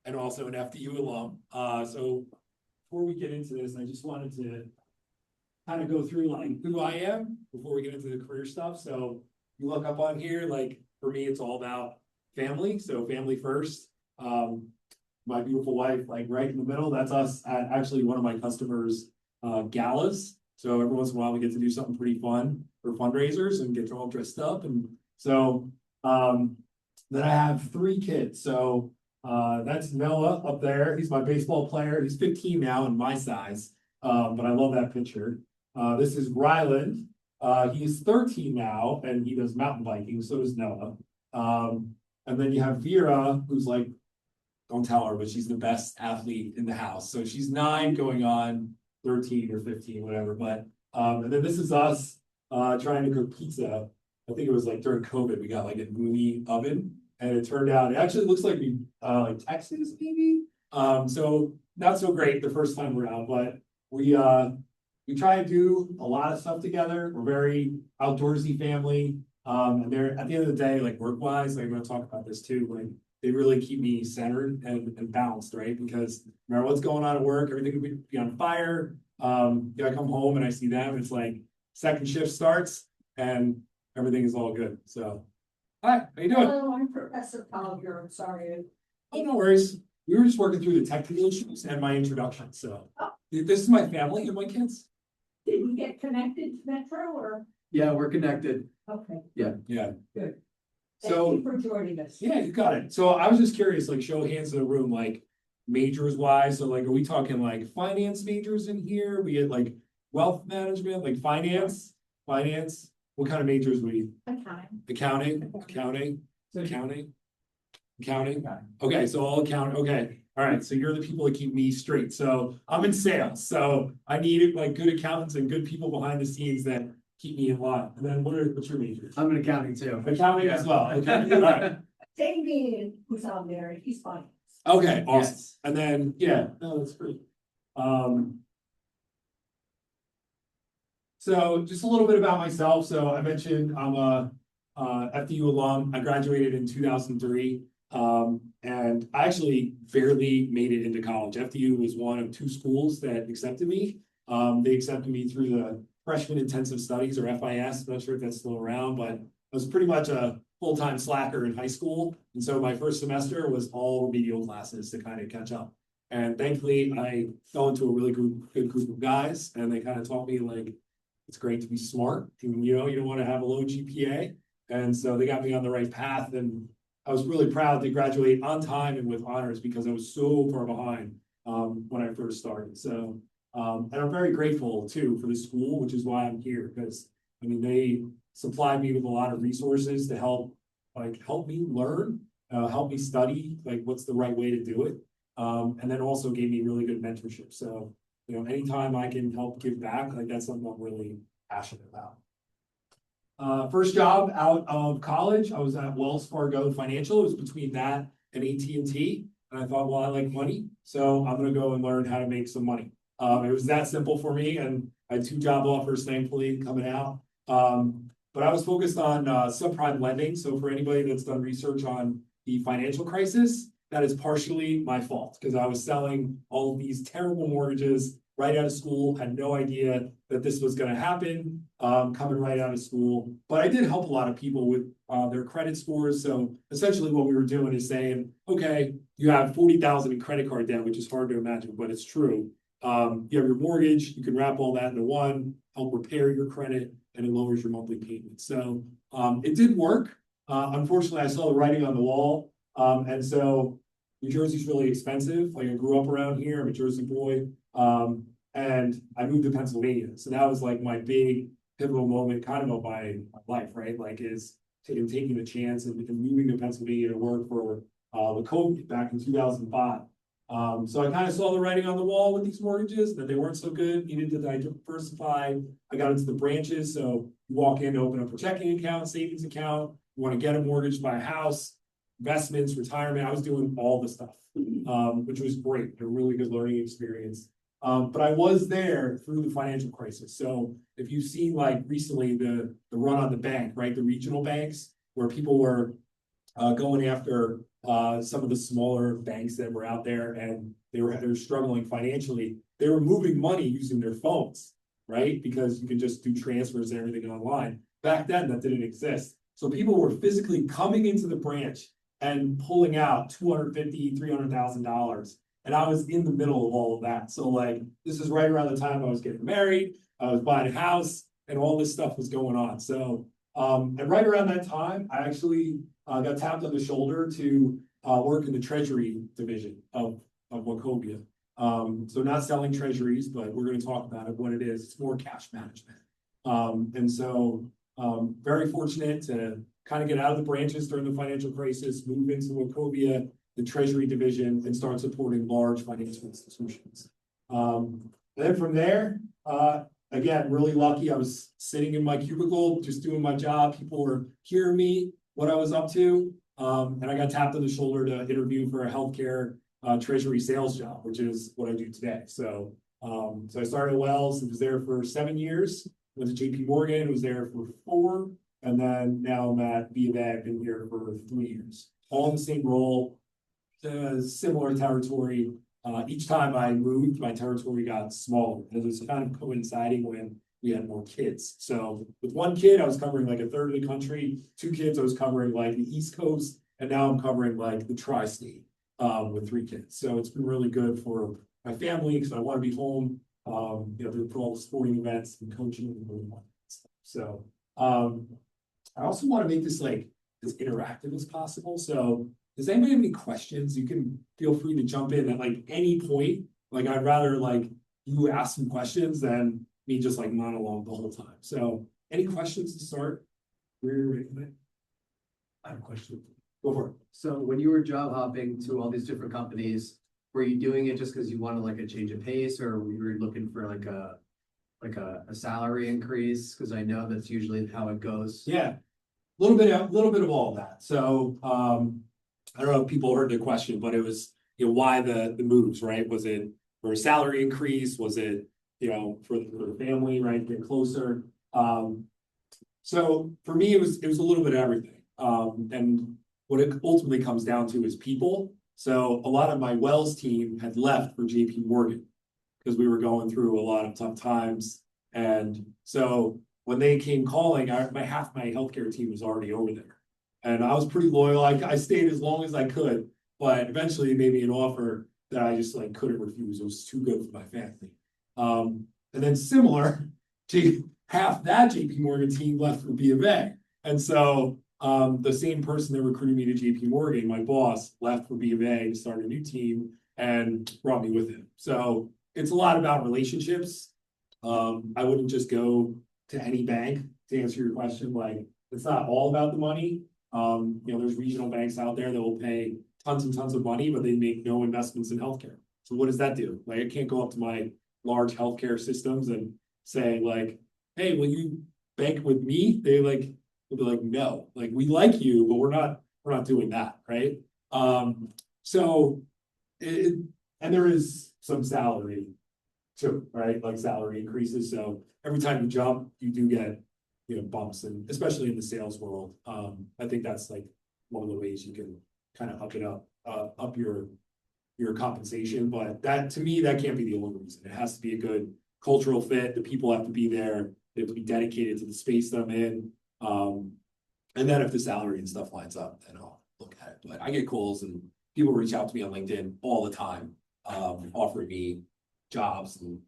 and also an FDU alum. So before we get into this, I just wanted to kind of go through like who I am before we get into the career stuff. So you look up on here, like for me, it's all about family. So family first. My beautiful wife, like right in the middle, that's us at actually one of my customers' galas. So every once in a while we get to do something pretty fun for fundraisers and get all dressed up. And so then I have 3 kids. So that's Noah up there. He's my baseball player. He's 15 now and my size. But I love that picture. This is Ryland. He's 13 now and he does mountain biking. So does Noah. And then you have Vera, who's like, don't tell her, but she's the best athlete in the house. So she's 9 going on 13 or 15, whatever. But and then this is us trying to cook pizza. I think it was like during COVID, we got like a mini oven, and it turned out it actually looks like we like Texas maybe. So not so great the first time around, but we try to do a lot of stuff together. We're very outdoorsy family. And they're at the end of the day, like work-wise, like I'm gonna talk about this too, like they really keep me centered and balanced, right? Because no matter what's going on at work, everything could be on fire. I come home and I see them, it's like second shift starts and everything is all good. So, hi, how you doing? Hello, I'm Professor Collier. I'm sorry. Oh, no worries. We were just working through the technical issues and my introduction. So, this is my family and my kids. Did we get connected to Metro or? Yeah, we're connected. Okay. Yeah. Good. So, Thank you for joining us. yeah, you got it. So I was just curious, like show of hands in the room, like majors wise. So like, are we talking like finance majors in here? We get like wealth management, like finance. What kind of majors we? Accounting. Okay, so all accounting. Okay, all right. So you're the people that keep me straight. So I'm in sales. So I need like good accountants and good people behind the scenes that keep me in line. And then what's your major? I'm in accounting too. Accounting as well. Okay, all right. Damien, who's on there, he's fine. Okay, awesome. Yes. And then, yeah, no, that's great. So just a little bit about myself. So I mentioned I'm a FDU alum. I graduated in 2003. And I actually barely made it into college. FDU was one of 2 schools that accepted me. They accepted me through the Freshman Intensive Studies, or FIS. I'm not sure if that's still around, but I was pretty much a full-time slacker in high school. And so my first semester was all remedial classes to kind of catch up. And thankfully, I fell into a really good group of guys, and they kind of taught me like, it's great to be smart. And, you don't want to have a low GPA. And so they got me on the right path. And I was really proud to graduate on time and with honors because I was so far behind when I first started. So, and I'm very grateful too for the school, which is why I'm here, because I mean, they supplied me with a lot of resources to help me learn, help me study, like what's the right way to do it. And then also gave me really good mentorship. So, anytime I can help give back, like that's something I'm really passionate about. First job out of college, I was at Wells Fargo Financial. It was between that and AT&T. And I thought, well, I like money, so I'm gonna go and learn how to make some money. It was that simple for me, and I had 2 job offers, thankfully, coming out. But I was focused on subprime lending. So for anybody that's done research on the financial crisis, that is partially my fault because I was selling all of these terrible mortgages right out of school, had no idea that this was going to happen coming right out of school. But I did help a lot of people with their credit scores. So essentially what we were doing is saying, okay, you have 40,000 in credit card debt, which is hard to imagine, but it's true. You have your mortgage, you can wrap all that into one, help repair your credit, and it lowers your monthly payment. So it did work. Unfortunately, I saw the writing on the wall. And so New Jersey's really expensive. Like I grew up around here, I'm a Jersey boy. And I moved to Pennsylvania. So that was like my big pivotal moment kind of my life, right? Like is taking the chance and moving to Pennsylvania to work for the COVID back in 2005. So I kind of saw the writing on the wall with these mortgages that they weren't so good, needed to diversify. I got into the branches. So you walk in to open up a checking account, savings account, you want to get a mortgage, buy a house, investments, retirement. I was doing all the stuff, which was great, a really good learning experience. But I was there through the financial crisis. So if you've seen like recently the run on the bank, right, the regional banks where people were going after some of the smaller banks that were out there, and they were struggling financially. They were moving money using their phones, right? Because you can just do transfers and everything online. Back then, that didn't exist. So people were physically coming into the branch and pulling out $250,000, $300,000. And I was in the middle of all of that. So like, this is right around the time I was getting married, I was buying a house, and all this stuff was going on. So, and right around that time, I actually got tapped on the shoulder to work in the treasury division of Wachovia. So not selling treasuries, but we're going to talk about it, what it is. It's more cash management. And so very fortunate to kind of get out of the branches during the financial crisis, move into Wachovia, the treasury division, and start supporting large financial institutions. And then from there, again, really lucky. I was sitting in my cubicle, just doing my job. People were hearing me, what I was up to. And I got tapped on the shoulder to interview for a healthcare treasury sales job, which is what I do today. So, so I started at Wells and was there for 7 years. Went to JP Morgan, was there for 4. And then now I'm at B of A. I've been here for 3 years. All in the same role, similar territory. Each time I moved, my territory got smaller. It was kind of coinciding when we had more kids. So with 1 kid, I was covering like 1/3 of the country. 2 kids, I was covering like the East Coast. And now I'm covering like the tri-state with 3 kids. So it's been really good for my family because I want to be home, for all the sporting events and coaching and stuff. So I also want to make this like as interactive as possible. So does anybody have any questions? You can feel free to jump in at like any point. Like I'd rather like you ask some questions than me just like monologue the whole time. So any questions to start? I have a question. Go for it. So when you were job hopping to all these different companies, were you doing it just because you wanted like a change of pace, or were you looking for like a salary increase? Because I know that's usually how it goes. Yeah, a little bit of all of that. So I don't know if people heard the question, but it was, why the moves, right? Was it for a salary increase? Was it, for the family, right? Get closer. So for me, it was a little bit of everything. And what it ultimately comes down to is people. So a lot of my Wells team had left for JP Morgan because we were going through a lot of tough times. And so when they came calling, half my healthcare team was already over there. And I was pretty loyal. I stayed as long as I could, but eventually they made me an offer that I just like couldn't refuse. It was too good for my family. And then similar to half that JP Morgan team left for B of A. And so the same person that recruited me to JP Morgan, my boss, left for B of A to start a new team and brought me with him. So it's a lot about relationships. I wouldn't just go to any bank to answer your question. Like, it's not all about the money. There's regional banks out there that will pay tons and tons of money, but they make no investments in healthcare. So what does that do? Like, I can't go up to my large healthcare systems and say like, hey, will you bank with me? They'll be like, no, like we like you, but we're not doing that, right? So and there is some salary too, right? Like salary increases. So every time you jump, you do get bumps, and especially in the sales world. I think that's like one of the ways you can kind of up your compensation. But that, to me, that can't be the only reason. It has to be a good cultural fit. The people have to be there. They have to be dedicated to the space that I'm in. And then if the salary and stuff lines up, then I'll look at it. But I get calls and people reach out to me on LinkedIn all the time, offering me jobs and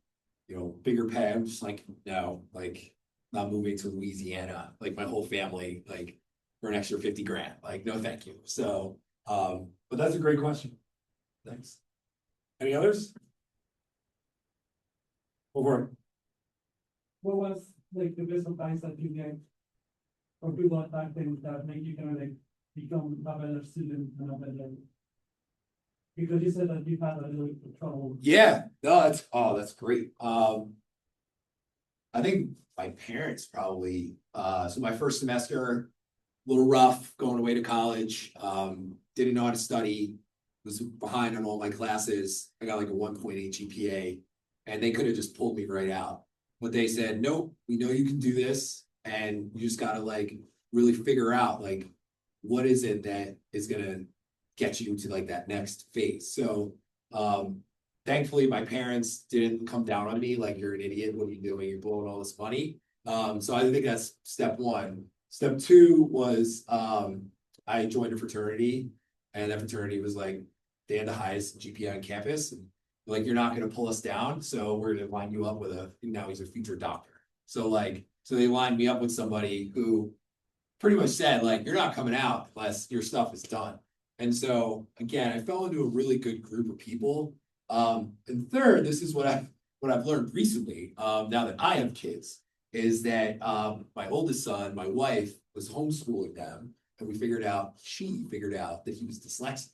bigger pay. I'm just like, no, like not moving to Louisiana, like my whole family, like for an extra 50 grand. Like, no, thank you. So, but that's a great question. Thanks. Any others? Over. What was like the best advice that you gave for people back then that make you kind of like become a better student and a better, because you said that you had a little bit of trouble. Yeah, no, that's great. I think my parents probably, so my first semester, a little rough going away to college, didn't know how to study, was behind on all my classes. I got like a 1.8 GPA, and they could have just pulled me right out. But they said, nope, we know you can do this, and you just gotta like really figure out like what is it that is gonna get you to like that next phase? So, thankfully, my parents didn't come down on me like, you're an idiot, what are you doing? You're blowing all this money. So I think that's step one. Step two was, I joined a fraternity, and that fraternity was like, they had the highest GPA on campus, and like, you're not gonna pull us down, so we're gonna line you up with now he's a future doctor. So like, so they lined me up with somebody who pretty much said, like, you're not coming out unless your stuff is done. And so, again, I fell into a really good group of people. And third, this is what I've learned recently, now that I have kids, is that my oldest son, my wife, was homeschooling them, and she figured out that he was dyslexic,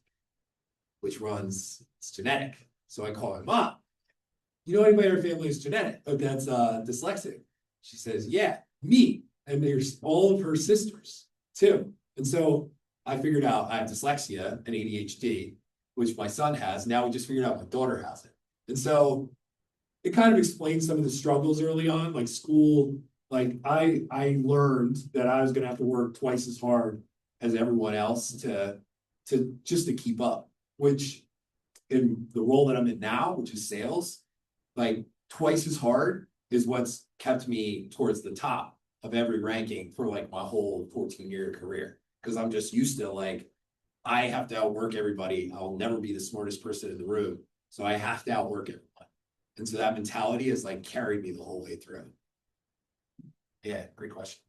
which it's genetic. So I call him, Mom, you know anybody in our family is genetic, that's dyslexic? She says, yeah, me. And there's all of her sisters too. And so I figured out I have dyslexia and ADHD, which my son has. Now we just figured out my daughter has it. And so it kind of explains some of the struggles early on, like school. Like I learned that I was gonna have to work twice as hard as everyone else to keep up, which in the role that I'm in now, which is sales, like twice as hard is what's kept me towards the top of every ranking for like my whole 14-year career. Cause I'm just used to like, I have to outwork everybody. I'll never be the smartest person in the room. So I have to outwork everyone. And so that mentality has like carried me the whole way through. Yeah, great question.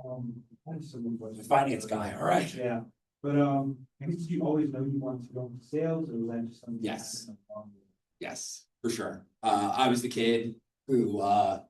I just have one question. The finance guy, all right. Yeah, but did you always know you wanted to go into sales, or was that just something? Yes. Yes, for sure. I was the kid who,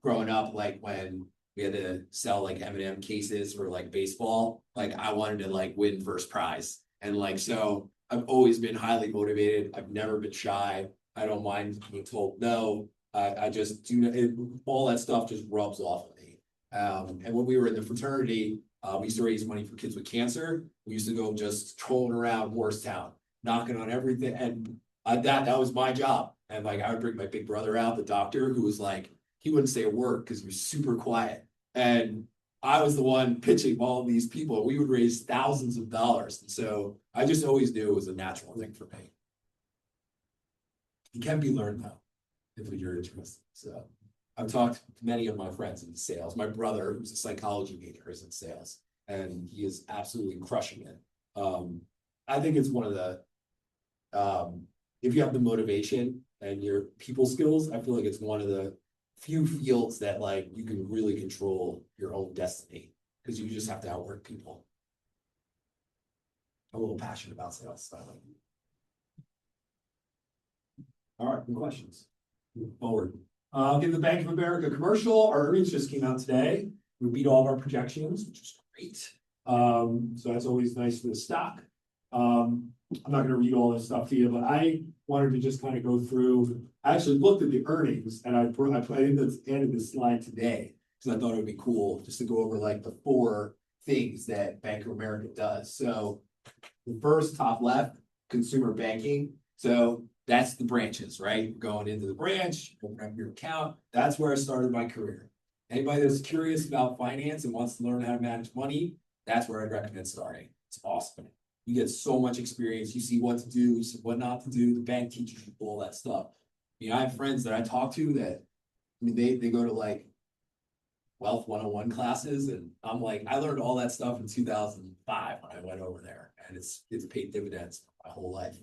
growing up, like when we had to sell like M&M cases for like baseball, like I wanted to like win first prize. And like, so I've always been highly motivated. I've never been shy. I don't mind being told no. I just do all that stuff just rubs off of me. And when we were in the fraternity, we used to raise money for kids with cancer. We used to go just trolling around Morristown, knocking on everything. And that was my job. And like, I would bring my big brother out, the doctor, who was like, he wouldn't say a word because he was super quiet. And I was the one pitching all of these people. We would raise thousands of dollars. And so I just always knew it was a natural thing for me. It can be learned though, if you're interested. So I've talked to many of my friends in sales. My brother, who's a psychology major, is in sales, and he is absolutely crushing it. I think it's one of the, if you have the motivation and your people skills, I feel like it's one of the few fields that like you can really control your own destiny, because you just have to outwork people. I'm a little passionate about sales. So. All right, good questions. Move forward. I'll give the Bank of America commercial. Our earnings just came out today. We beat all of our projections, which is great. So that's always nice for the stock. I'm not going to read all this stuff to you, but I wanted to just kind of go through. I actually looked at the earnings, and I added this slide today because I thought it would be cool just to go over like the 4 things that Bank of America does. So the first top left, consumer banking. So that's the branches, right? Going into the branch, open up your account. That's where I started my career. Anybody that's curious about finance and wants to learn how to manage money, that's where I'd recommend starting. It's awesome. You get so much experience. You see what to do, you see what not to do. The bank teaches you all that stuff. I have friends that I talk to that, they go to like Wealth 101 classes, and I'm like, I learned all that stuff in 2005 when I went over there, and it's paid dividends my whole life.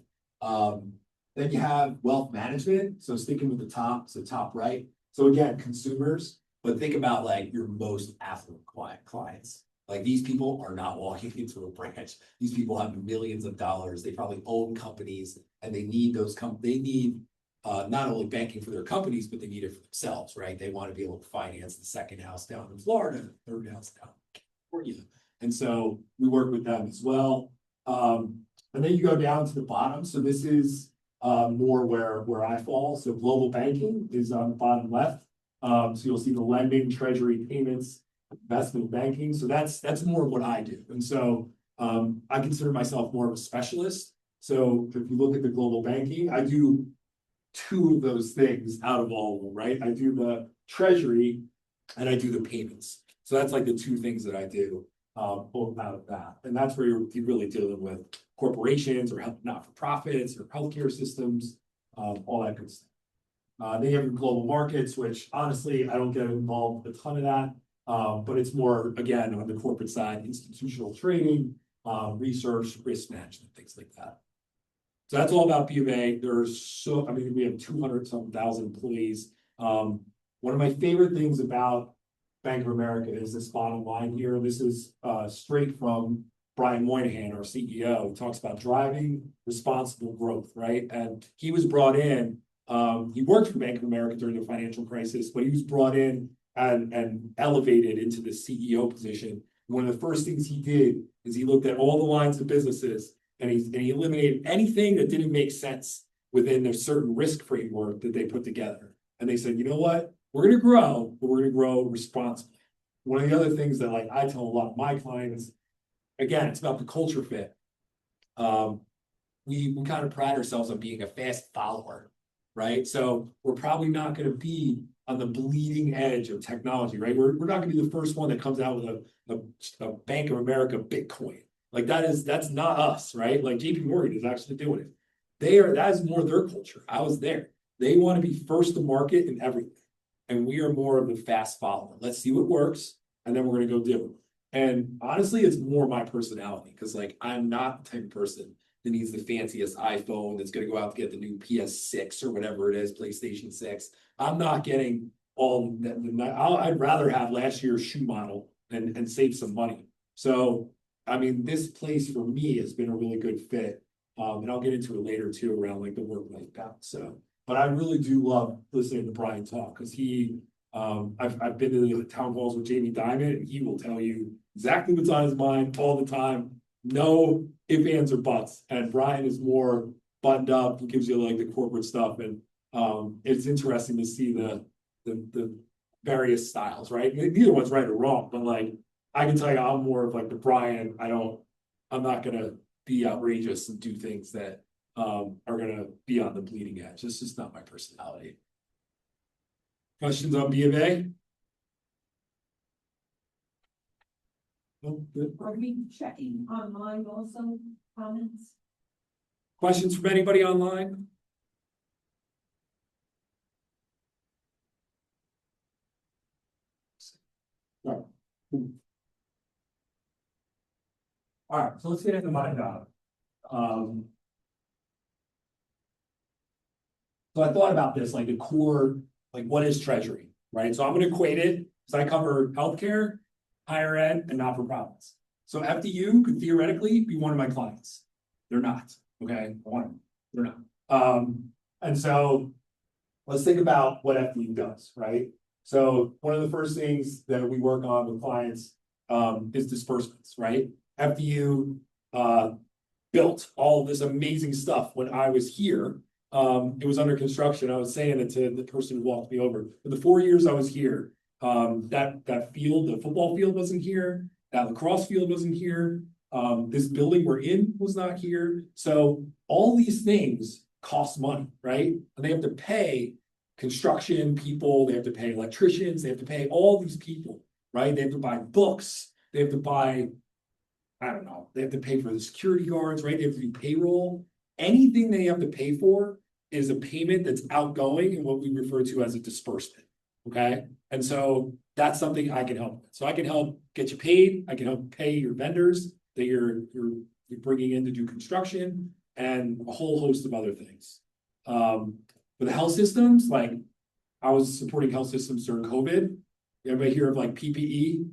Then you have wealth management. So sticking with the top, so top right. So again, consumers, but think about like your most affluent clients. Like these people are not walking into a branch. These people have millions of dollars. They probably own companies, and they need they need not only banking for their companies, but they need it for themselves, right? They want to be able to finance the second house down in Florida, the third house down in California. And so we work with them as well. And then you go down to the bottom. So this is more where I fall. So global banking is on the bottom left. So you'll see the lending, treasury, payments, investment banking. So that's more of what I do. And so I consider myself more of a specialist. So if you look at the global banking, I do 2 of those things out of all of them, right? I do the treasury and I do the payments. So that's like the 2 things that I do. both out of that. And that's where you're really dealing with corporations or not-for-profits or healthcare systems, all that good stuff. They have global markets, which honestly, I don't get involved with a ton of that. But it's more, again, on the corporate side, institutional trading, research, risk management, things like that. So that's all about B of A. I mean, we have 200-something thousand employees. One of my favorite things about Bank of America is this bottom line here. This is straight from Brian Moynihan, our CEO. He talks about driving responsible growth, right? And he was brought in, he worked for Bank of America during the financial crisis, but he was brought in and elevated into the CEO position. One of the first things he did is he looked at all the lines of businesses and he eliminated anything that didn't make sense within a certain risk framework that they put together. And they said, you know what? We're going to grow, but we're going to grow responsibly. One of the other things that like I tell a lot of my clients, again, it's about the culture fit. We kind of pride ourselves on being a fast follower, right? So we're probably not going to be on the bleeding edge of technology, right? We're not going to be the first one that comes out with a Bank of America Bitcoin. Like that's not us, right? Like JP Morgan is actually doing it. That is more their culture. I was there. They want to be first to market in everything. And we are more of the fast follower. Let's see what works, and then we're going to go do it. And honestly, it's more my personality because like I'm not the type of person that needs the fanciest iPhone that's going to go out to get the new PS6 or whatever it is, PlayStation 6. I'm not getting all that. I'd rather have last year's shoe model and save some money. So, I mean, this place for me has been a really good fit. And I'll get into it later too around like the work-life balance. So, but I really do love listening to Brian talk because I've been to the town halls with Jamie Dimon and he will tell you exactly what's on his mind all the time. No ifs, ands, or buts. And Brian is more buttoned up. He gives you like the corporate stuff. And it's interesting to see the various styles, right? Neither one's right or wrong, but like I can tell you I'm more of like the Brian. I'm not gonna be outrageous and do things that are gonna be on the bleeding edge. It's just not my personality. Questions on B of A? Oh, good. Are we checking online also, comments? Questions from anybody online? Right. All right, so let's get into my job. So I thought about this, like the core, like what is treasury, right? So I'm going to equate it because I cover healthcare, higher ed, and not-for-profits. So FDU could theoretically be one of my clients. They're not, okay? They're not. And so let's think about what FDU does, right? So one of the first things that we work on with clients is disbursements, right? FDU built all this amazing stuff when I was here. It was under construction. I was saying it to the person who walked me over. For the 4 years I was here, that field, the football field wasn't here. That lacrosse field wasn't here. This building we're in was not here. So all these things cost money, right? And they have to pay construction people. They have to pay electricians. They have to pay all these people, right? They have to buy books. They have to buy, I don't know. They have to pay for the security guards, right? They have to do payroll. Anything they have to pay for is a payment that's outgoing and what we refer to as a disbursement, okay? And so that's something I can help with. So I can help get you paid. I can help pay your vendors that you're bringing in to do construction and a whole host of other things. With the health systems, like I was supporting health systems during COVID. Everybody hear of like PPE?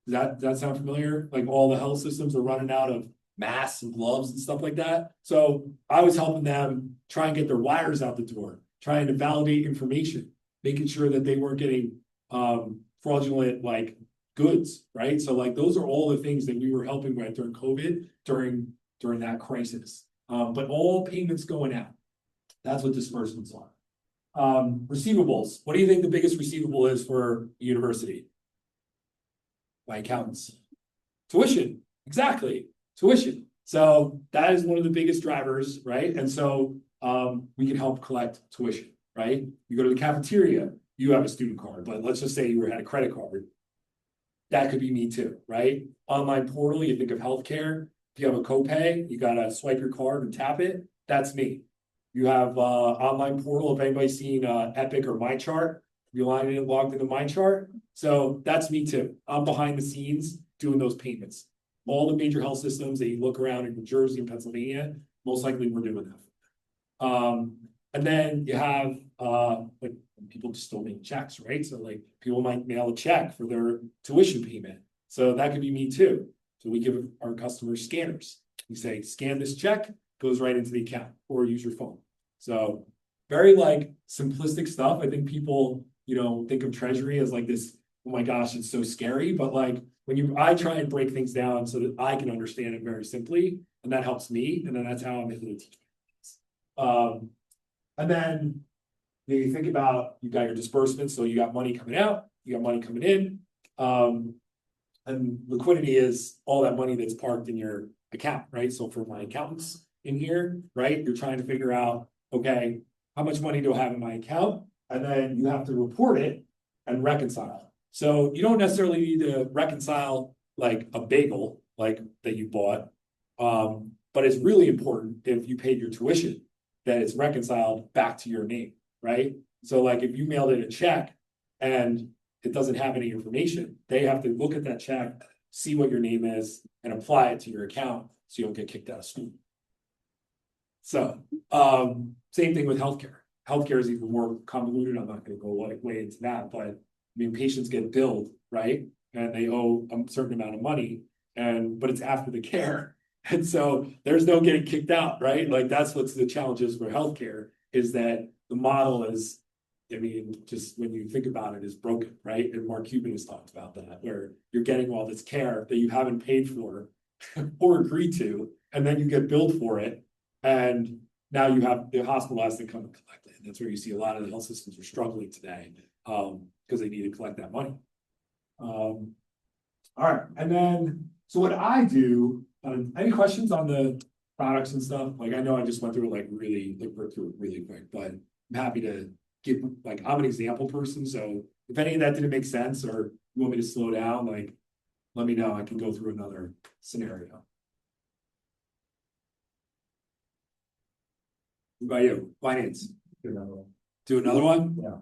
Does that sound familiar? Like all the health systems are running out of masks and gloves and stuff like that. So I was helping them try and get their wires out the door, trying to validate information, making sure that they weren't getting fraudulent like goods, right? So like those are all the things that we were helping with during COVID, during that crisis. But all payments going out. That's what disbursements are. Receivables. What do you think the biggest receivable is for a university? By accountants. Tuition. Exactly. Tuition. So that is one of the biggest drivers, right? And so we can help collect tuition, right? You go to the cafeteria, you have a student card, but let's just say you had a credit card. that could be me too, right? Online portal, you think of healthcare. If you have a copay, you gotta swipe your card and tap it. That's me. You have online portal. If anybody's seen Epic or MyChart, you logged into MyChart. So that's me too. I'm behind the scenes doing those payments. All the major health systems that you look around in New Jersey and Pennsylvania, most likely we're doing that. And then you have like people just don't make checks, right? So like people might mail a check for their tuition payment. So that could be me too. So we give our customers scanners. We say, scan this check, goes right into the account, or use your phone. So very like simplistic stuff. I think people, think of treasury as like this, oh my gosh, it's so scary. But like I try and break things down so that I can understand it very simply, and that helps me. And then that's how I'm able to teach. And then you think about, you got your disbursements, so you got money coming out, you got money coming in. And liquidity is all that money that's parked in your account, right? So for my accountants in here, right, you're trying to figure out, okay, how much money do I have in my account? And then you have to report it and reconcile. So you don't necessarily need to reconcile like a bagel, like that you bought. But it's really important if you paid your tuition that it's reconciled back to your name, right? So like if you mailed in a check and it doesn't have any information, they have to look at that check, see what your name is, and apply it to your account so you don't get kicked out of school. So same thing with healthcare. Healthcare is even more convoluted. I'm not going to go way into that, but I mean, patients get billed, right? And they owe a certain amount of money, but it's after the care. And so there's no getting kicked out, right? Like that's what's the challenges for healthcare, is that the model is, I mean, just when you think about it, is broken, right? And Mark Cuban has talked about that, where you're getting all this care that you haven't paid for or agreed to, and then you get billed for it. And now you have the hospital has to come and collect it. And that's where you see a lot of the health systems are struggling today, because they need to collect that money. All right. And then, so what I do, any questions on the products and stuff? Like, I know I just went through it really quick, but I'm happy to give, like, I'm an example person. So if any of that didn't make sense, or you want me to slow down, like, let me know. I can go through another scenario. What about you? Finance. Do another one. Do another one? Yeah.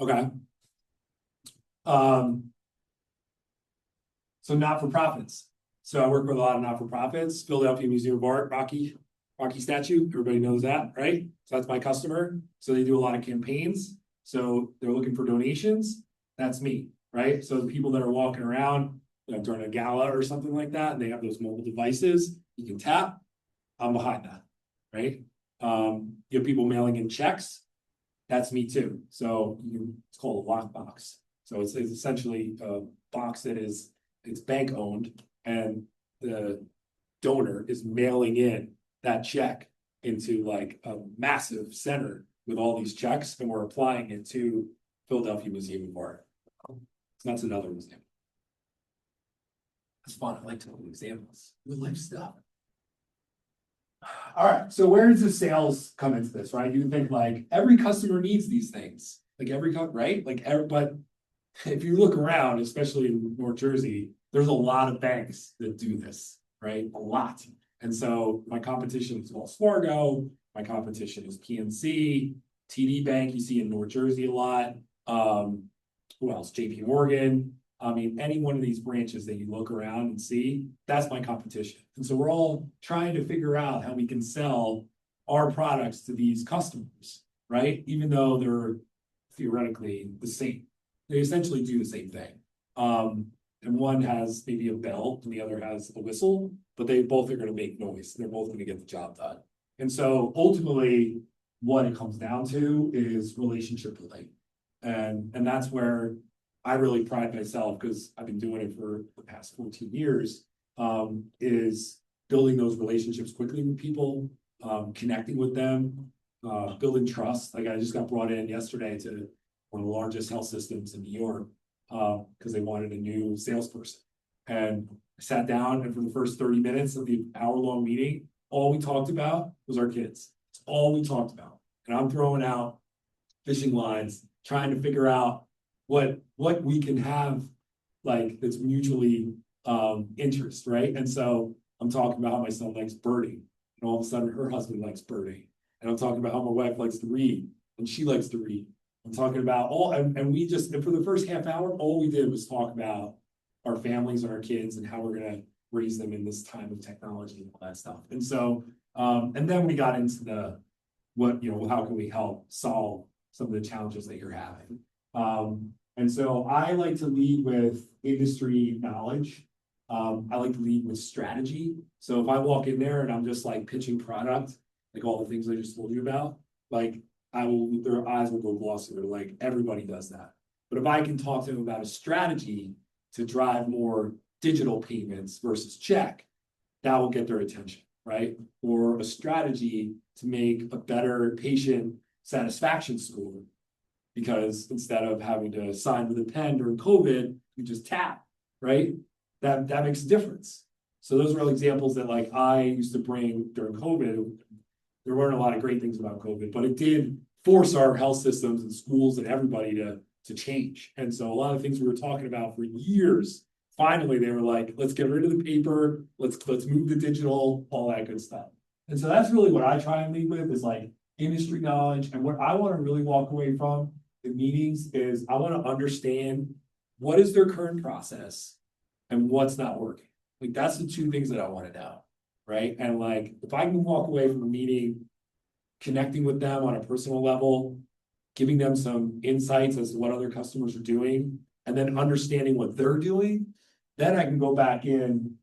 Okay. So not-for-profits. So I work with a lot of not-for-profits. Philadelphia Museum of Art, Rocky statue. Everybody knows that, right? So that's my customer. So they do a lot of campaigns. So they're looking for donations. That's me, right? So the people that are walking around during a gala or something like that, and they have those mobile devices, you can tap. I'm behind that, right? You have people mailing in checks. That's me too. So it's called a lockbox. So it's essentially a box that it's bank owned, and the donor is mailing in that check into like a massive center with all these checks, and we're applying it to Philadelphia Museum of Art. So that's another example. That's fun. I like to know examples. Real life stuff. All right. So where does the sales come into this, right? You think like every customer needs these things, like right? But if you look around, especially in North Jersey, there's a lot of banks that do this, right? A lot. And so my competition is Wells Fargo. My competition is PNC, TD Bank. You see in North Jersey a lot. Who else? JP Morgan. I mean, any one of these branches that you look around and see, that's my competition. And so we're all trying to figure out how we can sell our products to these customers, right? Even though they're theoretically the same. They essentially do the same thing. And one has maybe a bell and the other has a whistle, but they both are going to make noise. They're both going to get the job done. And so ultimately, what it comes down to is relationship building. And that's where I really pride myself, because I've been doing it for the past 14 years, is building those relationships quickly with people, connecting with them, building trust. Like I just got brought in yesterday to one of the largest health systems in New York, because they wanted a new salesperson. And I sat down, and for the first 30 minutes of the hour-long meeting, all we talked about was our kids. It's all we talked about. And I'm throwing out fishing lines, trying to figure out what we can have like, that's mutually interest, right? And so I'm talking about how my son likes birding, and all of a sudden her husband likes birding. And I'm talking about how my wife likes to read, and she likes to read. I'm talking about and we just, and for the first half hour, all we did was talk about our families and our kids and how we're gonna raise them in this time of technology and all that stuff. And so, and then we got into how can we help solve some of the challenges that you're having? And so I like to lead with industry knowledge. I like to lead with strategy. So if I walk in there and I'm just like pitching product, like all the things I just told you about, like their eyes will go glossy. They're like, everybody does that. But if I can talk to them about a strategy to drive more digital payments versus check, that will get their attention, right? Or a strategy to make a better patient satisfaction score, because instead of having to sign with a pen during COVID, you just tap, right? That makes a difference. So those are all examples that like I used to bring during COVID. There weren't a lot of great things about COVID, but it did force our health systems and schools and everybody to change. And so a lot of things we were talking about for years, finally they were like, let's get rid of the paper, let's move to digital, all that good stuff. And so that's really what I try and lead with, is like industry knowledge. And what I want to really walk away from the meetings is I want to understand what is their current process and what's not working. Like that's the two things that I want to know, right? And like if I can walk away from a meeting connecting with them on a personal level, giving them some insights as to what other customers are doing, and then understanding what they're doing, then I can go back in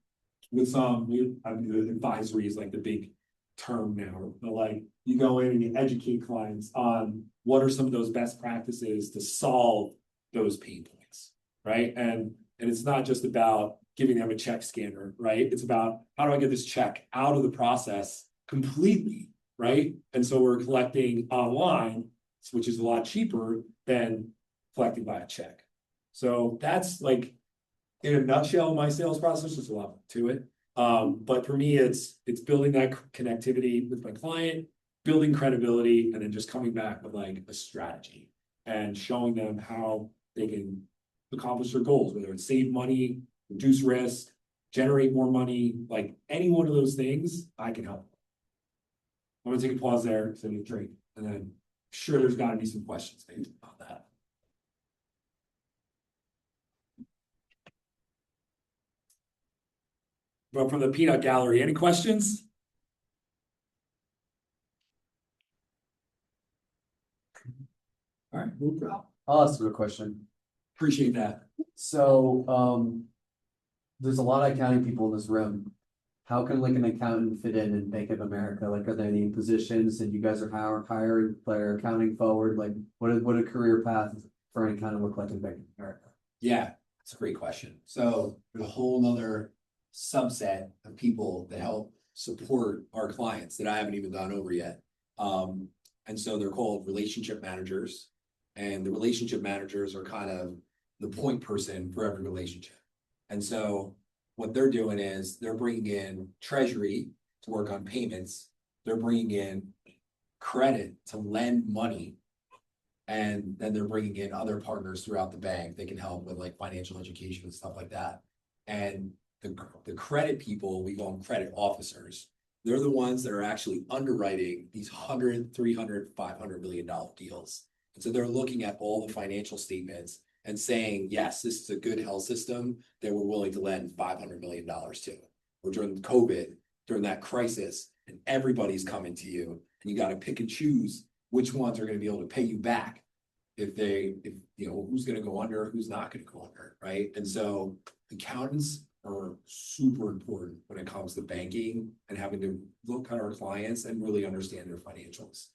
with advisory is like the big term now, but like you go in and you educate clients on what are some of those best practices to solve those pain points, right? And it's not just about giving them a check scanner, right? It's about how do I get this check out of the process completely, right? And so we're collecting online, which is a lot cheaper than collecting by a check. So that's like, in a nutshell, my sales process. There's a lot to it. But for me, it's building that connectivity with my client, building credibility, and then just coming back with like a strategy and showing them how they can accomplish their goals, whether it's save money, reduce risk, generate more money, like any one of those things, I can help. I'm gonna take a pause there, so I need a drink, and then I'm sure there's gotta be some questions maybe on that. But from the peanut gallery, any questions? All right, we'll go. I'll ask you a question. Appreciate that. So, there's a lot of accounting people in this room. How can like an accountant fit in Bank of America? Like, are there any positions that you guys are hiring, player accounting forward? Like, what a career path for an accountant look like in Bank of America? Yeah, that's a great question. So there's a whole nother subset of people that help support our clients that I haven't even gone over yet. And so they're called relationship managers, and the relationship managers are kind of the point person for every relationship. And so what they're doing is they're bringing in treasury to work on payments. They're bringing in credit to lend money. And then they're bringing in other partners throughout the bank. They can help with like financial education and stuff like that. And the credit people, we call them credit officers. They're the ones that are actually underwriting these $100, $300, $500 million deals. And so they're looking at all the financial statements and saying, yes, this is a good health system that we're willing to lend $500 million to. Or during COVID, during that crisis, and everybody's coming to you, and you got to pick and choose which ones are going to be able to pay you back if who's going to go under, who's not going to go under, right? And so accountants are super important when it comes to banking and having to look at our clients and really understand their financials.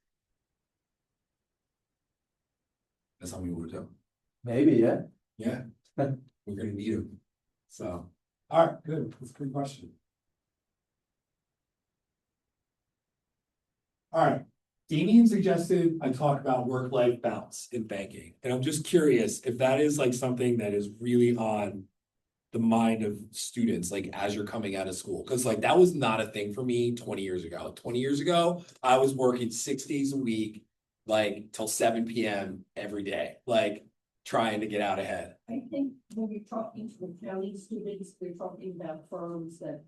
That's how we would do. Maybe, yeah. Yeah, we're going to need them. So, All right, good. That's a good question. All right. Damien suggested I talk about work-life balance in banking. And I'm just curious if that is like something that is really on the mind of students, like as you're coming out of school. Because like that was not a thing for me 20 years ago. 20 years ago, I was working 6 days a week, like till 7 p.m. every day. Like trying to get out ahead. I think when you're talking to accounting students, we're talking about firms that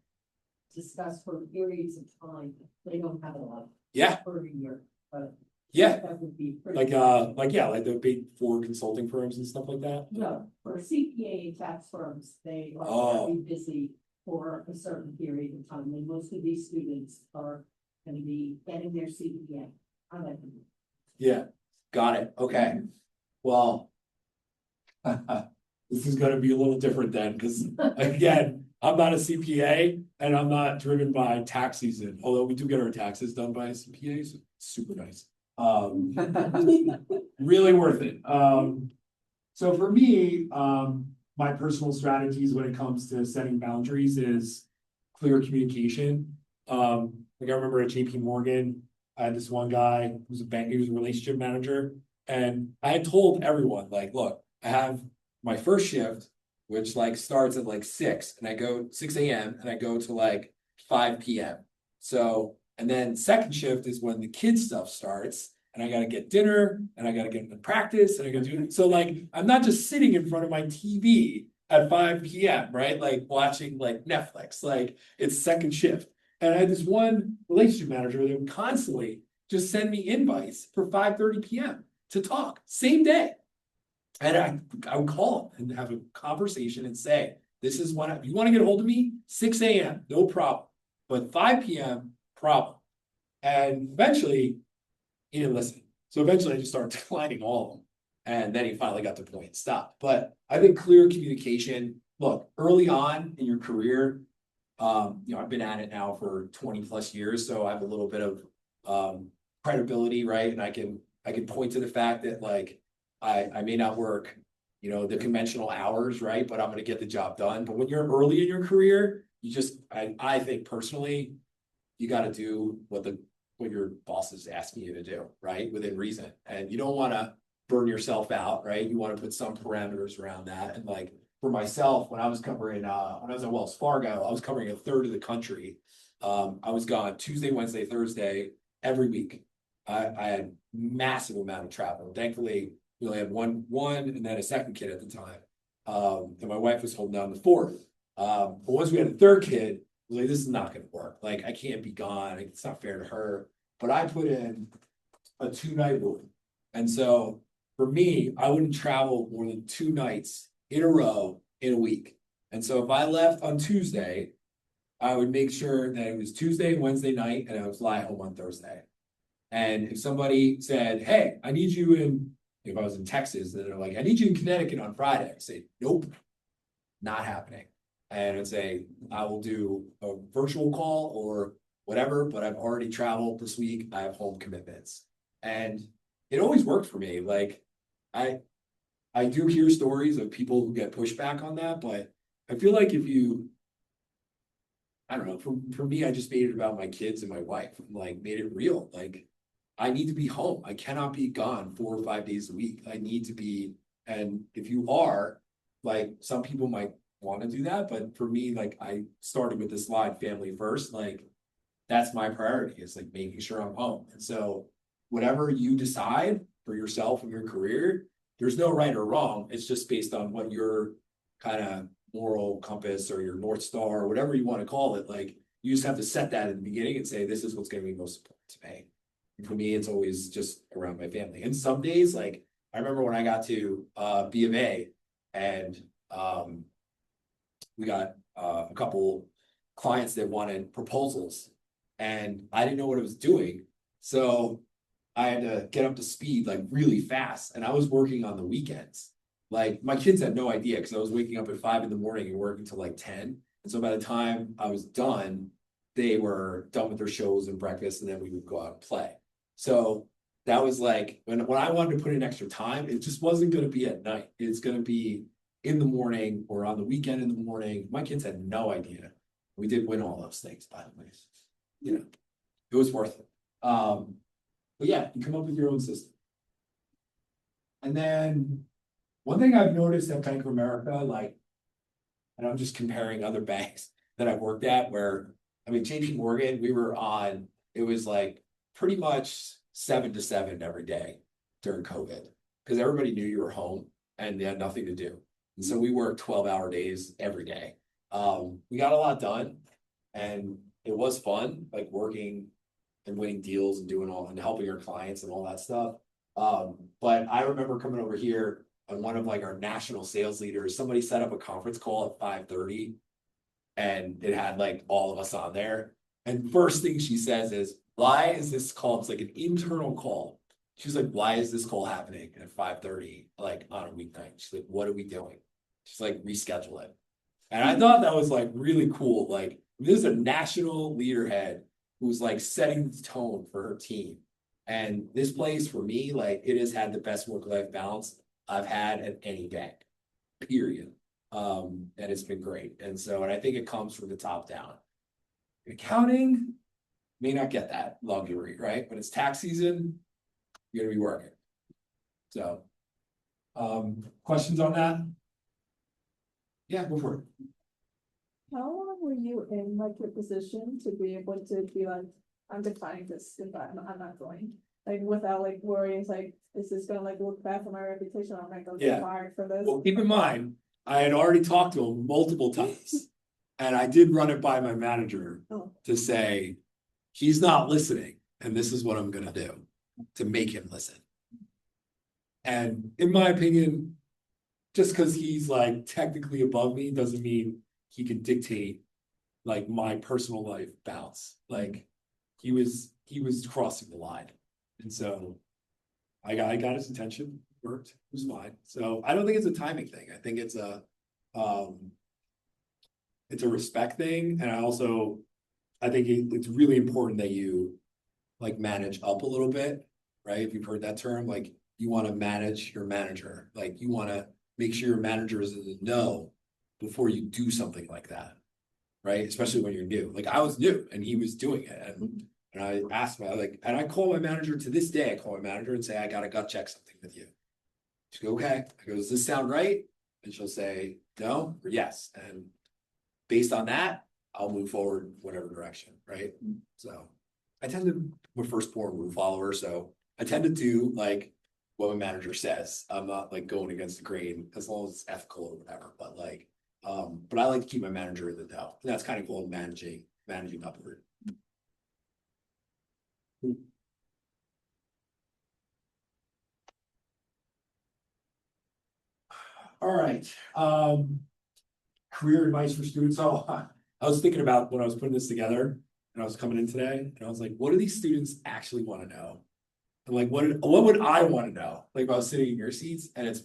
discuss for periods of time. They don't have a lot Yeah, per year, but yeah, that would be pretty. like the big four consulting firms and stuff like that. No, for CPA and tax firms, they are Oh. very busy for a certain period of time, and most of these students are gonna be getting their CPA. I like them. yeah, got it, okay. Well. This is gonna be a little different then, because again, I'm not a CPA and I'm not driven by tax season, although we do get our taxes done by CPAs, super nice. Really worth it. So for me, my personal strategies when it comes to setting boundaries is clear communication. Like I remember at JP Morgan, I had this one guy who was he was a relationship manager, and I had told everyone, like, look, I have my first shift, which like starts at like 6, and I go 6 a.m. and I go to like 5 p.m. So, and then second shift is when the kid stuff starts, and I gotta get dinner, and I gotta get into practice, and I gotta do, so like, I'm not just sitting in front of my TV at 5 p.m., right? Like watching like Netflix, like it's second shift. And I had this one relationship manager that would constantly just send me invites for 5:30 p.m. to talk, same day. And I would call him and have a conversation and say, this is when if you want to get a hold of me, 6 a.m., no problem. But 5 p.m., problem. And eventually, he didn't listen. So eventually I just started declining all of them. And then he finally got the point and stopped. But I think clear communication, look, early on in your career, I've been at it now for 20 plus years, so I have a little bit of credibility, right? And I can point to the fact that like I may not work, the conventional hours, right? But I'm gonna get the job done. But when you're early in your career, I think personally, you gotta do what your boss is asking you to do, right? Within reason. And you don't wanna burn yourself out, right? You wanna put some parameters around that. And like for myself, when I was covering, when I was at Wells Fargo, I was covering a third of the country. I was gone Tuesday, Wednesday, Thursday, every week. I had massive amount of travel. Thankfully, we only had one and then a second kid at the time. And my wife was holding down the fourth. But once we had a third kid, I was like, this is not gonna work. Like, I can't be gone. It's not fair to her. But I put in a 2-night rule. And so for me, I wouldn't travel more than 2 nights in a row in a week. And so if I left on Tuesday, I would make sure that it was Tuesday, Wednesday night, and I would fly home on Thursday. And if somebody said, hey, I need you if I was in Texas, then they're like, I need you in Connecticut on Friday. I'd say, nope, not happening. And I'd say, I will do a virtual call or whatever, but I've already traveled this week. I have home commitments. And it always worked for me. Like, I do hear stories of people who get pushback on that, but I feel like I don't know, for me, I just made it about my kids and my wife, like made it real. Like, I need to be home. I cannot be gone 4 or 5 days a week. I need to be, and if you are, like, some people might want to do that, but for me, like, I started with this slide, family first, like, that's my priority, is like making sure I'm home. And so whatever you decide for yourself and your career, there's no right or wrong. It's just based on what your kind of moral compass or your North Star, or whatever you want to call it. Like, you just have to set that in the beginning and say, this is what's going to be most important to me. And for me, it's always just around my family. And some days, like, I remember when I got to B of A, and we got a couple clients that wanted proposals, and I didn't know what I was doing. So I had to get up to speed like really fast, and I was working on the weekends. Like, my kids had no idea, because I was waking up at 5 in the morning and working till like 10. And so by the time I was done, they were done with their shows and breakfast, and then we would go out and play. So that was like, when I wanted to put in extra time, it just wasn't going to be at night. It's going to be in the morning or on the weekend in the morning. My kids had no idea. We did win all those things, by the way. It was worth it. But yeah, you come up with your own system. And then one thing I've noticed at Bank of America, like, and I'm just comparing other banks that I've worked at, where, I mean, JP Morgan, it was like pretty much 7 to 7 every day during COVID, because everybody knew you were home. and they had nothing to do. And so we worked 12-hour days every day. We got a lot done, and it was fun, like working and winning deals and doing all and helping our clients and all that stuff. But I remember coming over here and one of like our national sales leaders, somebody set up a conference call at 5:30 and it had like all of us on there. And first thing she says is, why is this call? It's like an internal call. She's like, why is this call happening at 5:30, like on a weeknight? She's like, what are we doing? She's like, reschedule it. And I thought that was like really cool. Like, this is a national leaderhead who's like setting the tone for her team. And this place for me, like, it has had the best work-life balance I've had at any bank, period. And it's been great. And so, and I think it comes from the top down. Accounting may not get that luxury, right? But it's tax season, you're gonna be working. So, questions on that? Yeah, go for it. How long were you in like your position to be able to be like, I'm declining this environment, I'm not going? Like without like worries, like, is this gonna like look bad for my reputation? I'm gonna go Yeah. get fired for this. Well, keep in mind, I had already talked to him multiple times. And I did run it by my manager Oh. to say, he's not listening, and this is what I'm gonna do to make him listen. And in my opinion, just because he's like technically above me doesn't mean he can dictate like my personal life bounce. Like he was crossing the line. And so I got his attention, worked, it was fine. So I don't think it's a timing thing. I think it's a respect thing. And I think it's really important that you like manage up a little bit, right? If you've heard that term, like you want to manage your manager, like you want to make sure your manager is in the know before you do something like that, right? Especially when you're new. Like I was new and he was doing it. And I asked him, and I call my manager to this day, I call my manager and say, I got to gut check something with you. She goes, okay. I go, does this sound right? And she'll say no or yes. And based on that, I'll move forward whatever direction, right? So I'm a firstborn rule follower, so I tend to do like what my manager says. I'm not like going against the grain as long as it's ethical or whatever. But like, but I like to keep my manager in the know. And that's kind of called managing upward. All right. Career advice for students. So I was thinking about when I was putting this together and I was coming in today and I was like, what do these students actually want to know? And like, what would I want to know? Like if I was sitting in your seats and it's,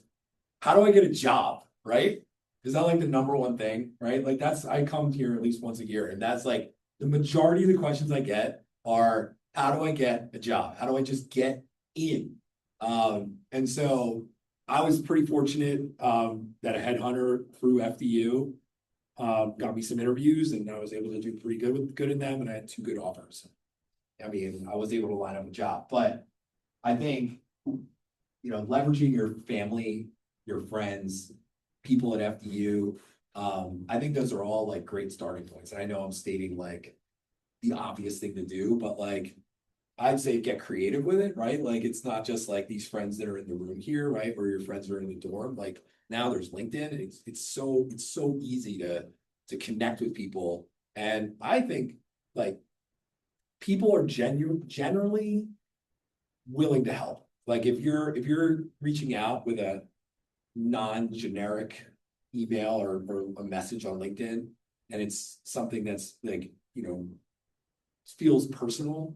how do I get a job? Right? Is that like the number one thing? Right? Like I come here at least once a year and that's like the majority of the questions I get are, how do I get a job? How do I just get in? And so I was pretty fortunate that a headhunter through FDU got me some interviews and I was able to do pretty good in them and I had 2 good offers. I mean, I was able to line up a job, but I think, leveraging your family, your friends, people at FDU, I think those are all like great starting points. And I know I'm stating like the obvious thing to do, but like, I'd say get creative with it, right? Like, it's not just like these friends that are in the room here, right? Or your friends are in the dorm. Like now there's LinkedIn. It's so easy to connect with people. And I think like people are generally willing to help. Like if you're reaching out with a non-generic email or a message on LinkedIn, and it's something that's like, feels personal,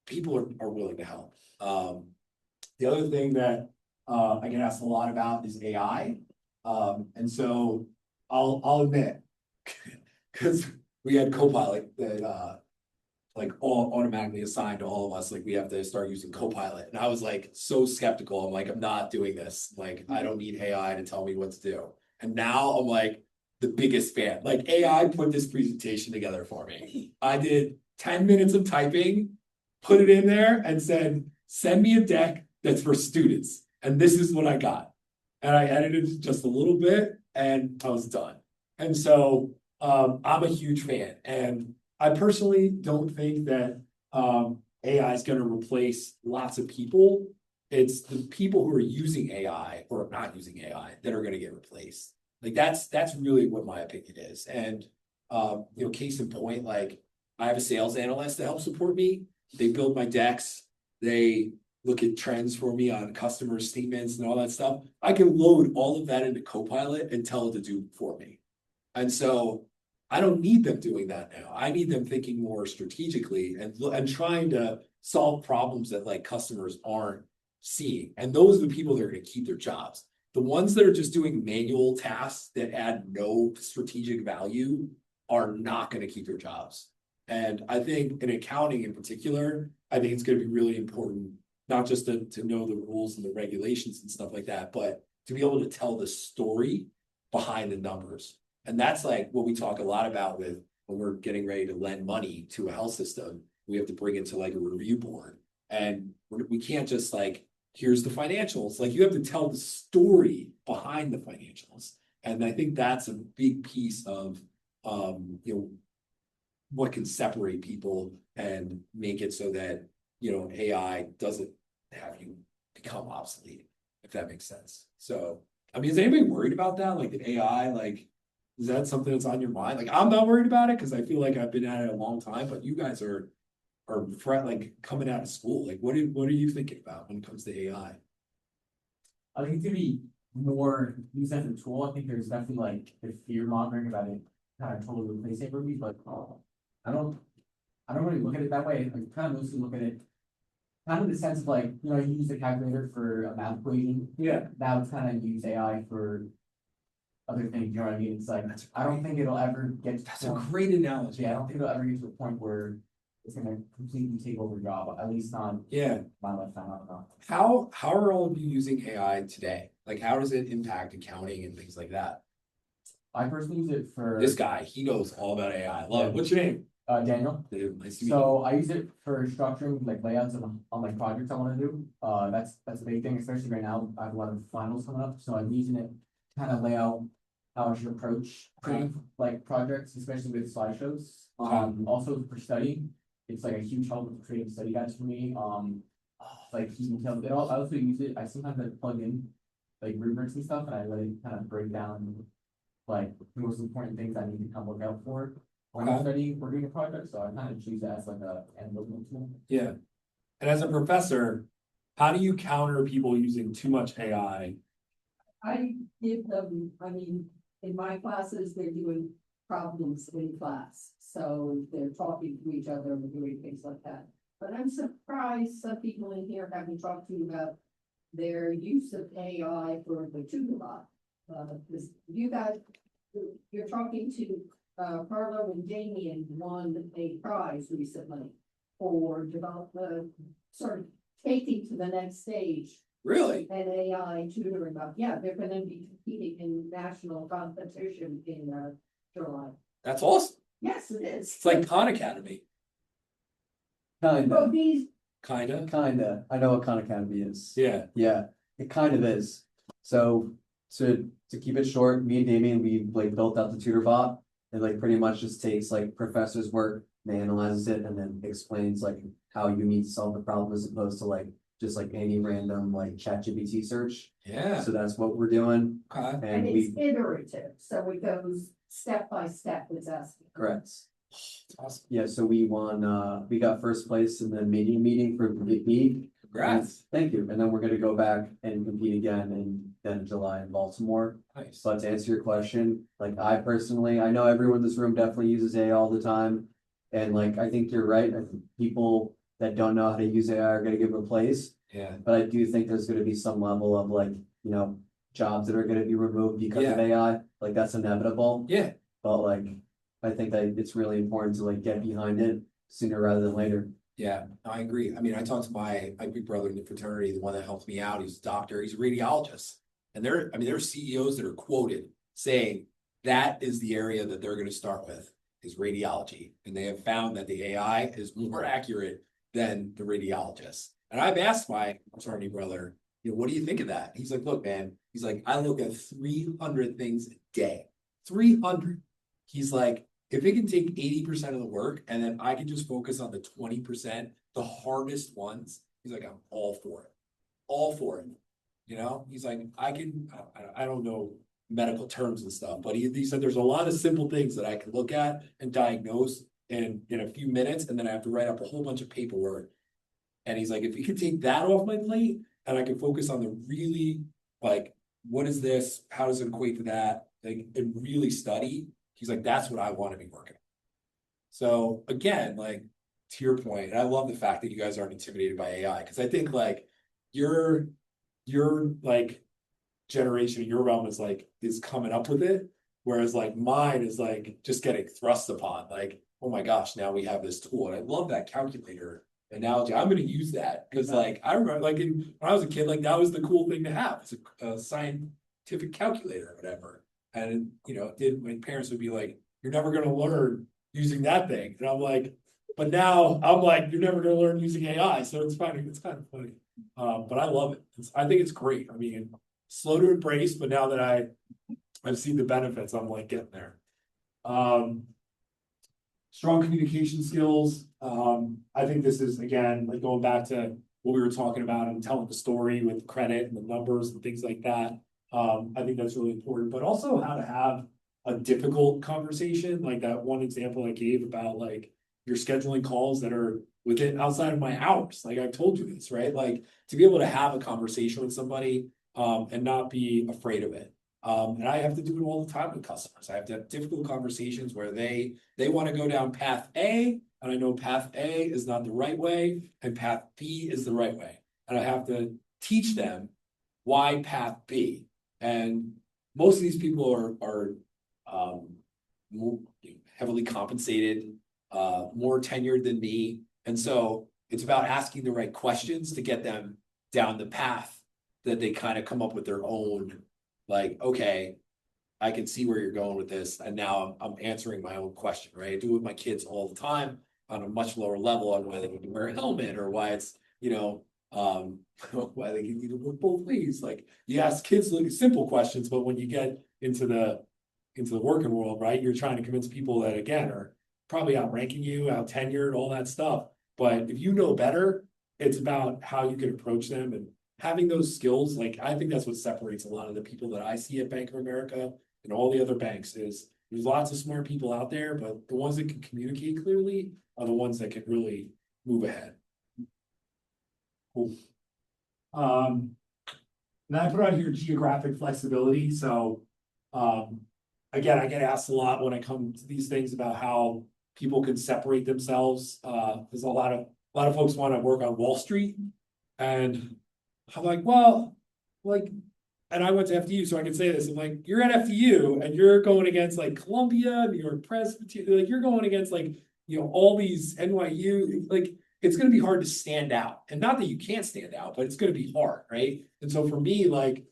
people are willing to help. The other thing that I get asked a lot about is AI. And so I'll admit, because we had Copilot that like all automatically assigned to all of us, like we have to start using Copilot. And I was like so skeptical. I'm like, I'm not doing this. Like, I don't need AI to tell me what to do. And now I'm like the biggest fan. Like AI put this presentation together for me. I did 10 minutes of typing, put it in there and said, send me a deck that's for students. And this is what I got. And I edited just a little bit and I was done. And so I'm a huge fan. And I personally don't think that AI is going to replace lots of people It's the people who are using AI or not using AI that are gonna get replaced. Like, that's really what my opinion is. And, you know, case in point, like, I have a sales analyst that helps support me. They build my decks. They look at trends for me on customer statements and all that stuff. I can load all of that into Copilot and tell it to do for me. And so I don't need them doing that now. I need them thinking more strategically and trying to solve problems that like customers aren't seeing. And those are the people that are going to keep their jobs. The ones that are just doing manual tasks that add no strategic value are not going to keep their jobs. And I think in accounting in particular, I think it's going to be really important, not just to know the rules and the regulations and stuff like that, but to be able to tell the story behind the numbers. And that's like what we talk a lot about with when we're getting ready to lend money to a health system. We have to bring it to like a review board. And we can't just like, here's the financials. Like, you have to tell the story behind the financials. And I think that's a big piece of, you know, what can separate people and make it so that, you know, AI doesn't have you become obsolete, if that makes sense. So, I mean, is anybody worried about that? Like the AI, like, is that something that's on your mind? Like, I'm not worried about it because I feel like I've been at it a long time, but you guys are like coming out of school. Like, what are you thinking about when it comes to AI? I think to be more used as a tool, I think there's definitely like the fear mongering about it kind of totally replacing everybody, but I don't really look at it that way. I kind of mostly look at it kind of the sense of like, you know, you use the calculator for a math equation. Yeah. Now it's kind of use AI for other things, you know what I mean? It's like, I don't think it'll ever get to That's a great analogy. yeah, I don't think it'll ever get to a point where it's gonna completely take over your job, at least not Yeah. my lifetime, I don't know. How are all of you using AI today? Like, how does it impact accounting and things like that? I personally use it for This guy, he knows all about AI. Love it. What's your name? Daniel. Dude, nice to meet you. So I use it for structuring like layouts on like projects I want to do. That's a big thing, especially right now. I have a lot of finals coming up, so I'm using it to kind of lay out how I should approach creating like projects, especially with slideshows. Also for studying, it's like a huge help with creating study guides for me. Like you can tell, I also use it. I sometimes plug in like rubrics and stuff, and I let it kind of break down like the most important things I need to kind of look out for when I'm studying or doing a project. So I kind of choose that as like a analytical tool. Yeah. And as a professor, how do you counter people using too much AI? I give them, I mean, in my classes, they're doing problems in class. So they're talking to each other and doing things like that. But I'm surprised some people in here haven't talked to you about their use of AI for the tutor bot. Because you guys, you're talking to Carlo and Damien won a prize recently for sort of taking to the next stage Really? an AI tutoring bot. Yeah, they're going to be competing in national competition in July. That's awesome. Yes, it is. It's like Khan Academy. Well, Kinda, these, kinda. I know what Khan Academy is. Yeah. Yeah, it kind of is. So to keep it short, me and Damien, we like built out the tutor bot. It like pretty much just takes like professor's work, and analyzes it, and then explains like how you need to solve the problem as opposed to like just like any random like ChatGPT search. Yeah. So that's what we're doing. Okay. and And it's we, iterative, so it goes step by step with us. correct. That's awesome. Yeah, so we won, we got first place in the media meeting for BP. Congrats. Thank you. And then we're gonna go back and compete again in July in Baltimore. Nice. But to answer your question, like I personally, I know everyone in this room definitely uses AI all the time. And like, I think you're right. I think people that don't know how to use AI are gonna get replaced. Yeah. But I do think there's gonna be some level of like, you know, jobs that are gonna be removed because of AI. Like that's inevitable. Yeah. But like, I think that it's really important to like get behind it sooner rather than later. Yeah, I agree. I mean, I talked to my big brother in the fraternity, the one that helped me out. He's a doctor, he's a radiologist. And there are CEOs that are quoted saying that is the area that they're going to start with is radiology. And they have found that the AI is more accurate than the radiologist. And I've asked my fraternity brother, you know, what do you think of that? He's like, look, man, he's like, I look at 300 things a day. 300. He's like, if it can take 80% of the work and then I can just focus on the 20%, the hardest ones, he's like, I'm all for it. all for it. You know, he's like, I don't know medical terms and stuff, but he said there's a lot of simple things that I can look at and diagnose in a few minutes, and then I have to write up a whole bunch of paperwork. And he's like, if you could take that off my plate and I can focus on the really, like, what is this? How does it equate to that? Like, and really study. He's like, that's what I want to be working on. So again, like, to your point, and I love the fact that you guys aren't intimidated by AI, because I think like your like generation, your realm is coming up with it, whereas like mine is like just getting thrust upon. Like, oh my gosh, now we have this tool, and I love that calculator analogy. I'm going to use that because like I remember like when I was a kid, like that was the cool thing to have. It's a scientific calculator or whatever. And you know, my parents would be like, "You're never going to learn using that thing," and I'm like, but now I'm like, "You're never going to learn using AI." So it's fine. It's kind of funny, but I love it. I think it's great. I mean, slow to embrace, but now that I've seen the benefits, I'm like getting there. Strong communication skills. I think this is, again, like going back to what we were talking about and telling the story with credit and the numbers and things like that. I think that's really important, but also how to have a difficult conversation, like that one example I gave about like you're scheduling calls that are within outside of my hours. Like I've told you this, right? Like to be able to have a conversation with somebody and not be afraid of it. And I have to do it all the time with customers. I have to have difficult conversations where they want to go down path A, and I know path A is not the right way, and path B is the right way. And I have to teach them why path B. And most of these people are more heavily compensated, more tenured than me. And so it's about asking the right questions to get them down the path that they kind of come up with their own, like, okay, I can see where you're going with this. And now I'm answering my own question, right? I do it with my kids all the time on a much lower level on why they need to wear a helmet or why it's, you know, why they need to work both ways. Like you ask kids like simple questions, but when you get into the working world, right, you're trying to convince people that again are probably outranking you, out tenured, all that stuff. But if you know better, it's about how you can approach them and having those skills. Like I think that's what separates a lot of the people that I see at Bank of America and all the other banks is there's lots of smart people out there, but the ones that can communicate clearly are the ones that can really move ahead. Cool. And I put out here geographic flexibility. So again, I get asked a lot when I come to these things about how people can separate themselves. There's a lot of folks want to work on Wall Street. And I'm like, well, like, and I went to FDU, so I can say this. I'm like, you're at FDU and you're going against like Columbia, New York Presbyterian, like you're going against like, you know, all these NYU, like it's going to be hard to stand out. And not that you can't stand out, but it's going to be hard, right? And so for me, like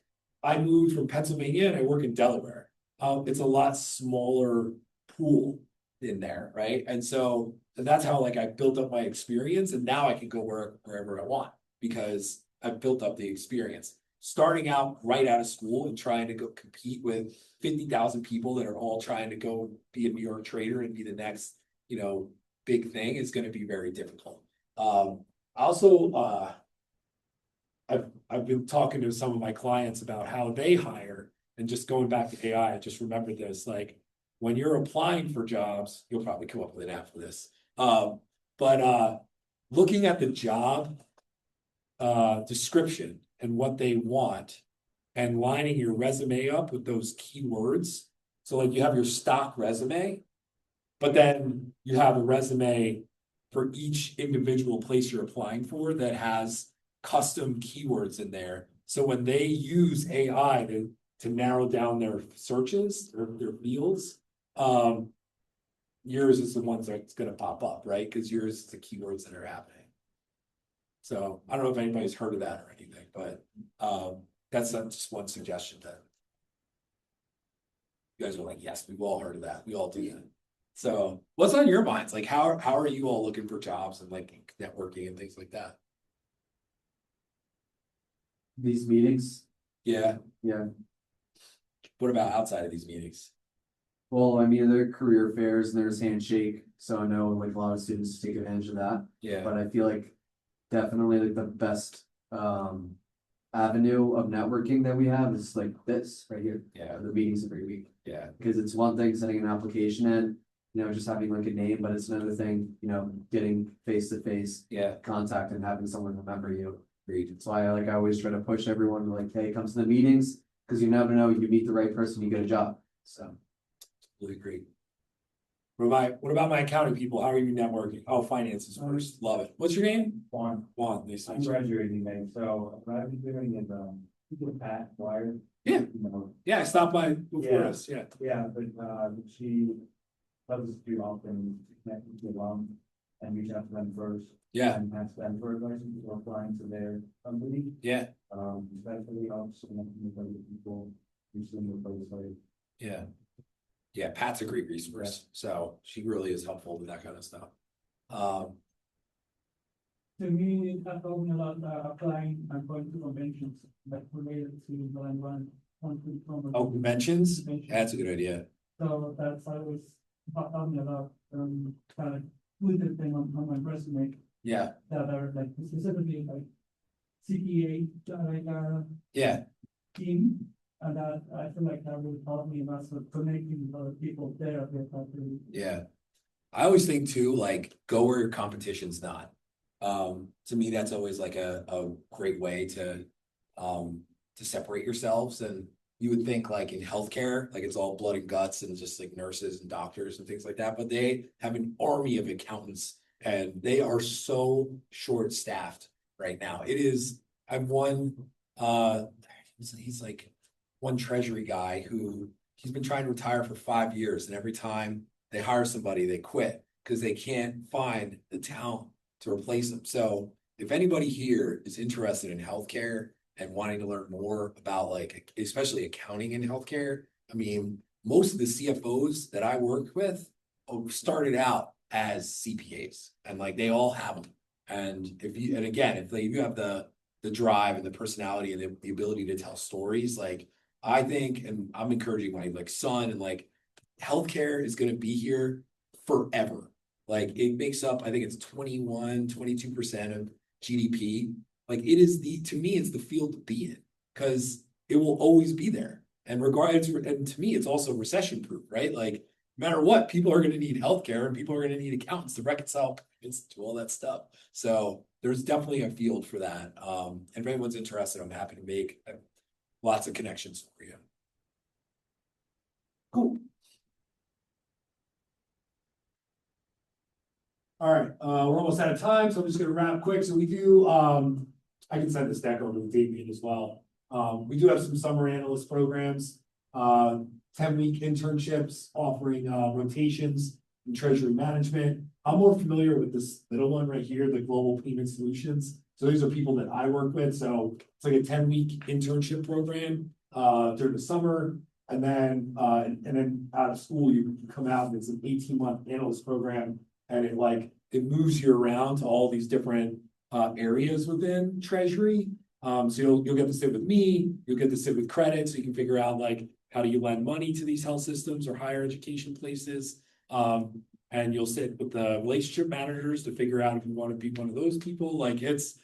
I moved from Pennsylvania and I work in Delaware. It's a lot smaller pool in there, right? And so that's how like I built up my experience, and now I can go wherever I want because I've built up the experience. Starting out right out of school and trying to go compete with 50,000 people that are all trying to go be a New York trader and be the next, you know, big thing is going to be very difficult. Also, I've been talking to some of my clients about how they hire, and just going back to AI, I just remembered this, like when you're applying for jobs, you'll probably come up with an app for this. But looking at the job description and what they want and lining your resume up with those keywords. So like you have your stock resume, but then you have a resume for each individual place you're applying for that has custom keywords in there. So when they use AI to narrow down their searches or their fields, yours is the ones that's going to pop up, right? Because yours is the keywords that are happening. So I don't know if anybody's heard of that or anything, but that's just one suggestion that you guys are like, yes, we've all heard of that. We all do that. So what's on your minds? Like how are you all looking for jobs and like networking and things like that? These meetings, Yeah. yeah. What about outside of these meetings? Well, I mean, there are career fairs and there's handshake, so I know like a lot of students take advantage of that. Yeah. But I feel like definitely like the best avenue of networking that we have is like this right here. Yeah. The meetings every week. Yeah, Because it's one thing sending an application in, just having like a name, but it's another thing, getting face-to-face yeah, contact and having someone remember you. agreed. That's why I always try to push everyone to like, hey, come to the meetings, because you never know, you meet the right person, you get a job, so. Really great. What about my accounting people? How are you networking? Oh, finances first. Love it. What's your name? Juan, Juan, nice to I'm meet you. graduating May, so what I've been doing is, Pat Wire. Yeah. You know, Yeah, I stopped by before Yeah. us, yeah. yeah, but, she loves us to often connect with the alum and reach out to them first. Yeah, And ask them for advice before applying to their company. yeah, That really helps connecting with other people, recently with those like. Yeah. Yeah, Pat's a great resource, so she really is helpful with that kind of stuff. To me, it has taught me a lot, applying and going to conventions, like related to what I want to from. oh, conventions? Conventions. That's a good idea. So that's always taught me a lot, kind of put the thing on my resume Yeah, that are like specifically like CPA, like, yeah, team. And that, I feel like that will help me a lot, so connecting with other people there, Yeah. I always think too, like, go where your competition's not. To me, that's always like a great way to separate yourselves. And you would think like in healthcare, like it's all blood and guts and just like nurses and doctors and things like that, but they have an army of accountants and they are so short-staffed right now. It is, I've won, he's like one treasury guy who he's been trying to retire for 5 years, and every time they hire somebody, they quit because they can't find the talent to replace them. So if anybody here is interested in healthcare and wanting to learn more about like, especially accounting in healthcare, I mean, most of the CFOs that I work with started out as CPAs, and like they all have them. And again, if you have the drive and the personality and the ability to tell stories, like I think, and I'm encouraging my like son, and like healthcare is going to be here forever. Like it makes up, I think it's 22% of GDP. Like it is to me, it's the field to be in because it will always be there. And and to me, it's also recession proof, right? Like no matter what, people are going to need healthcare and people are going to need accountants to reconcile payments to all that stuff. So there's definitely a field for that. And if anyone's interested, I'm happy to make lots of connections for you. cool. All right, we're almost out of time, so I'm just gonna wrap quick. So we do, I can send this deck over to Damien as well. We do have some summer analyst programs, 10-week internships offering rotations in treasury management. I'm more familiar with this middle one right here, the Global Payment Solutions. So these are people that I work with. So it's like a 10-week internship program during the summer. And then out of school, you come out and it's an 18-month analyst program. And it moves you around to all these different areas within treasury. So you'll get to sit with me, you'll get to sit with credit, so you can figure out like how do you lend money to these health systems or higher education places. And you'll sit with the relationship managers to figure out if you want to be one of those people. Like it's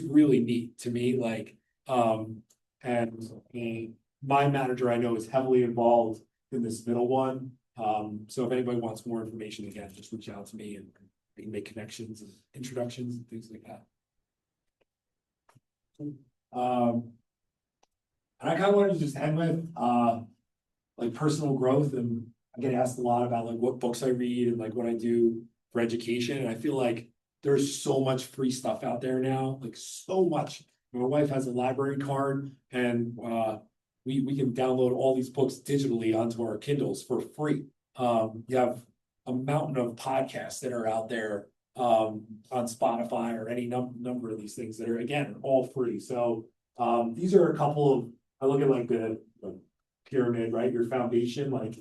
really neat to me. Like and my manager I know is heavily involved in this middle one. So if anybody wants more information, again, just reach out to me and we can make connections and introductions and things like that. And I kind of wanted to just end with like personal growth, and I get asked a lot about like what books I read and like what I do for education. And I feel like there's so much free stuff out there now, like so much. My wife has a library card, and we can download all these books digitally onto our Kindles for free. You have a mountain of podcasts that are out there on Spotify or any number of these things that are, again, all free. So these are a couple of, I look at like the pyramid, right? Your foundation, like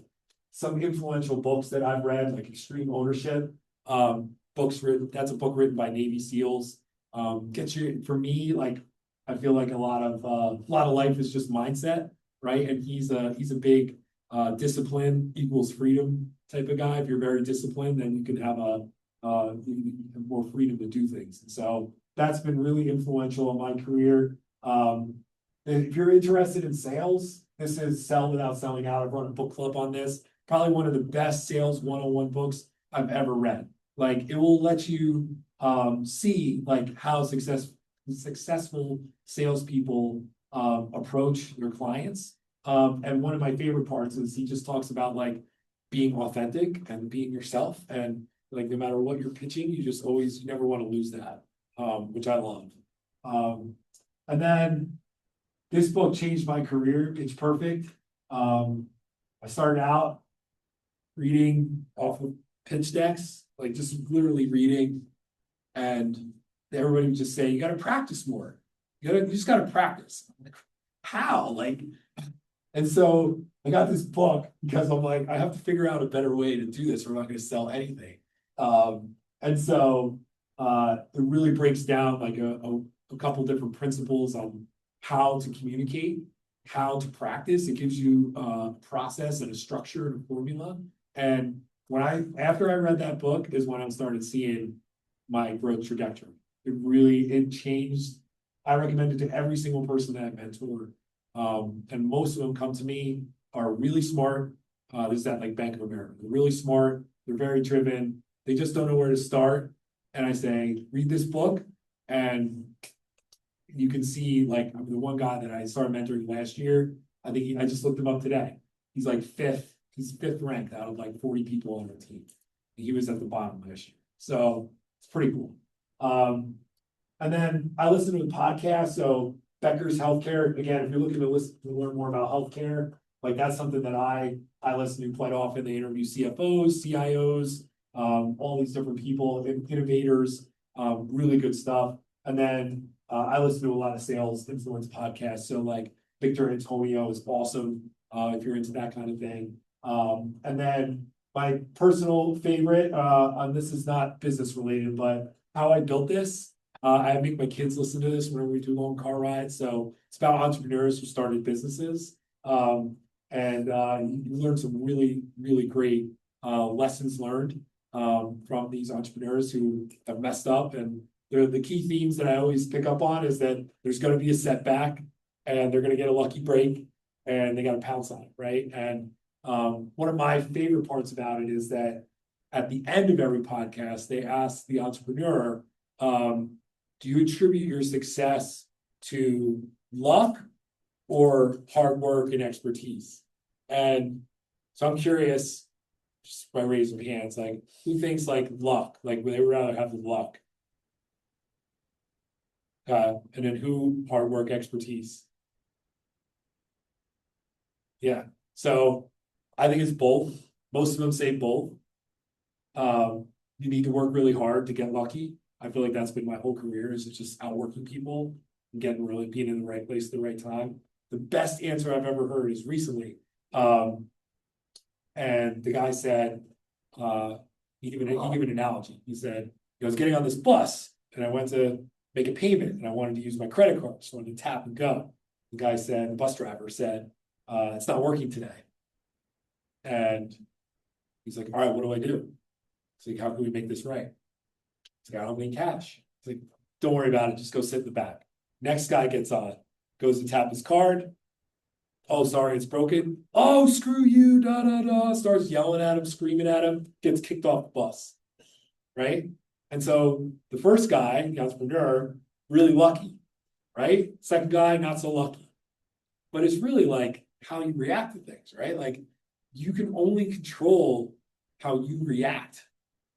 some influential books that I've read, like Extreme Ownership, books written, that's a book written by Navy SEALs. Gets you, for me, like I feel like a lot of life is just mindset, right? And he's a big discipline equals freedom type of guy. If you're very disciplined, then you can have more freedom to do things. So that's been really influential in my career. If you're interested in sales, this is Sell Without Selling Out. I've run a book club on this. Probably one of the best sales 101 books I've ever read. Like, it will let you see like how successful salespeople approach their clients. And one of my favorite parts is he just talks about like being authentic and being yourself, and like no matter what you're pitching, you never want to lose that, which I love. And then this book changed my career. It's perfect. I started out reading off of pitch decks, like just literally reading, and everybody would just say, you gotta practice more. You just gotta practice. I'm like, how? Like, and so I got this book because I'm like, I have to figure out a better way to do this, or I'm not gonna sell anything. And so it really breaks down like a couple different principles on how to communicate, how to practice. It gives you a process and a structure and a formula. And after I read that book is when I started seeing my growth trajectory. It changed. I recommend it to every single person that I mentor. And most of them come to me, are really smart. There's that like Bank of America. They're really smart. They're very driven. They just don't know where to start. And I say, read this book, and you can see like the one guy that I started mentoring last year. I just looked him up today. He's like fifth. He's fifth ranked out of like 40 people on the team. He was at the bottom last year. So it's pretty cool. And then I listen to the podcast. So Becker's Healthcare. Again, if you're looking to learn more about healthcare, like that's something that I listen to quite often. They interview CFOs, CIOs, all these different people, innovators, really good stuff. And then I listen to a lot of sales influence podcasts. So like Victor Antonio is awesome if you're into that kind of thing. And then my personal favorite, this is not business related, but How I Built This. I make my kids listen to this whenever we do long car rides. So it's about entrepreneurs who started businesses. And you learn some really, really great lessons learned from these entrepreneurs who have messed up. And the key themes that I always pick up on is that there's going to be a setback, and they're going to get a lucky break, and they got to pounce on it, right? And one of my favorite parts about it is that at the end of every podcast, they ask the entrepreneur, do you attribute your success to luck or hard work and expertise? And so I'm curious, just by raising hands, like who thinks like luck, like they would rather have the luck? And then who hard work, expertise? Yeah, so I think it's both. Most of them say both. You need to work really hard to get lucky. I feel like that's been my whole career, is just outworking people and being in the right place at the right time. The best answer I've ever heard is recently. And the guy said, he gave an analogy. He said, I was getting on this bus and I went to make a payment and I wanted to use my credit card. So I wanted to tap and go. The bus driver said, it's not working today. And he's like, all right, what do I do? It's like, how can we make this right? It's like, I don't have any cash. It's like, don't worry about it. Just go sit in the back. Next guy gets on, goes to tap his card. Oh, sorry, it's broken. Oh, screw you, da, da, da. Starts yelling at him, screaming at him, gets kicked off the bus, right? And so the first guy, the entrepreneur, really lucky, right? Second guy, not so lucky. But it's really like how you react to things, right? Like you can only control how you react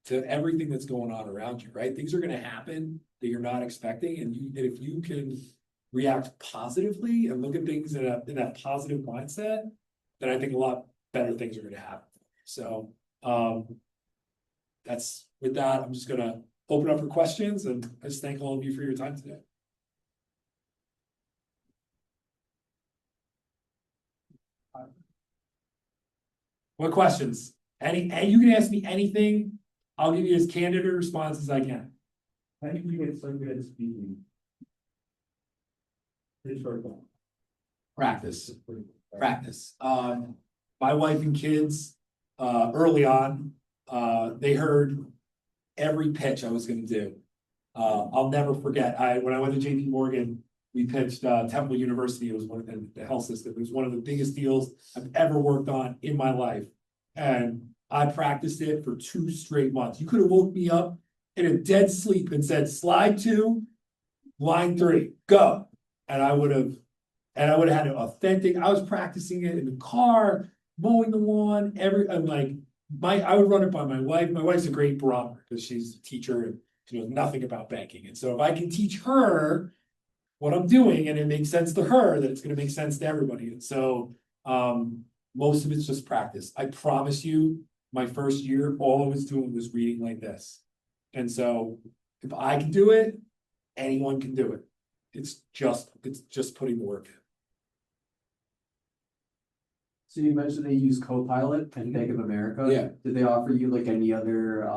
to everything that's going on around you, right? Things are going to happen that you're not expecting. And if you can react positively and look at things in that positive mindset, then I think a lot better things are going to happen. So with that, I'm just going to open up for questions, and I just thank all of you for your time today. What questions? You can ask me anything. I'll give you as candid a response as I can. How do you get so good at speaking? Practice. My wife and kids, early on, they heard every pitch I was going to do. I'll never forget. When I went to JP Morgan, we pitched Temple University. It was one of the health system. It was one of the biggest deals I've ever worked on in my life. And I practiced it for 2 straight months. You could have woke me up in a dead sleep and said, slide 2, line 3, go. And I would have had it authentic. I was practicing it in the car, mowing the lawn, I would run it by my wife. My wife's a great barometer because she's a teacher and she knows nothing about banking. And so if I can teach her what I'm doing and it makes sense to her, then it's gonna make sense to everybody. And so most of it's just practice. I promise you, my first year, all I was doing was reading like this. And so if I can do it, anyone can do it. It's just putting the work in. So you mentioned they use Copilot and Bank of America. Yeah. Did they offer you like any other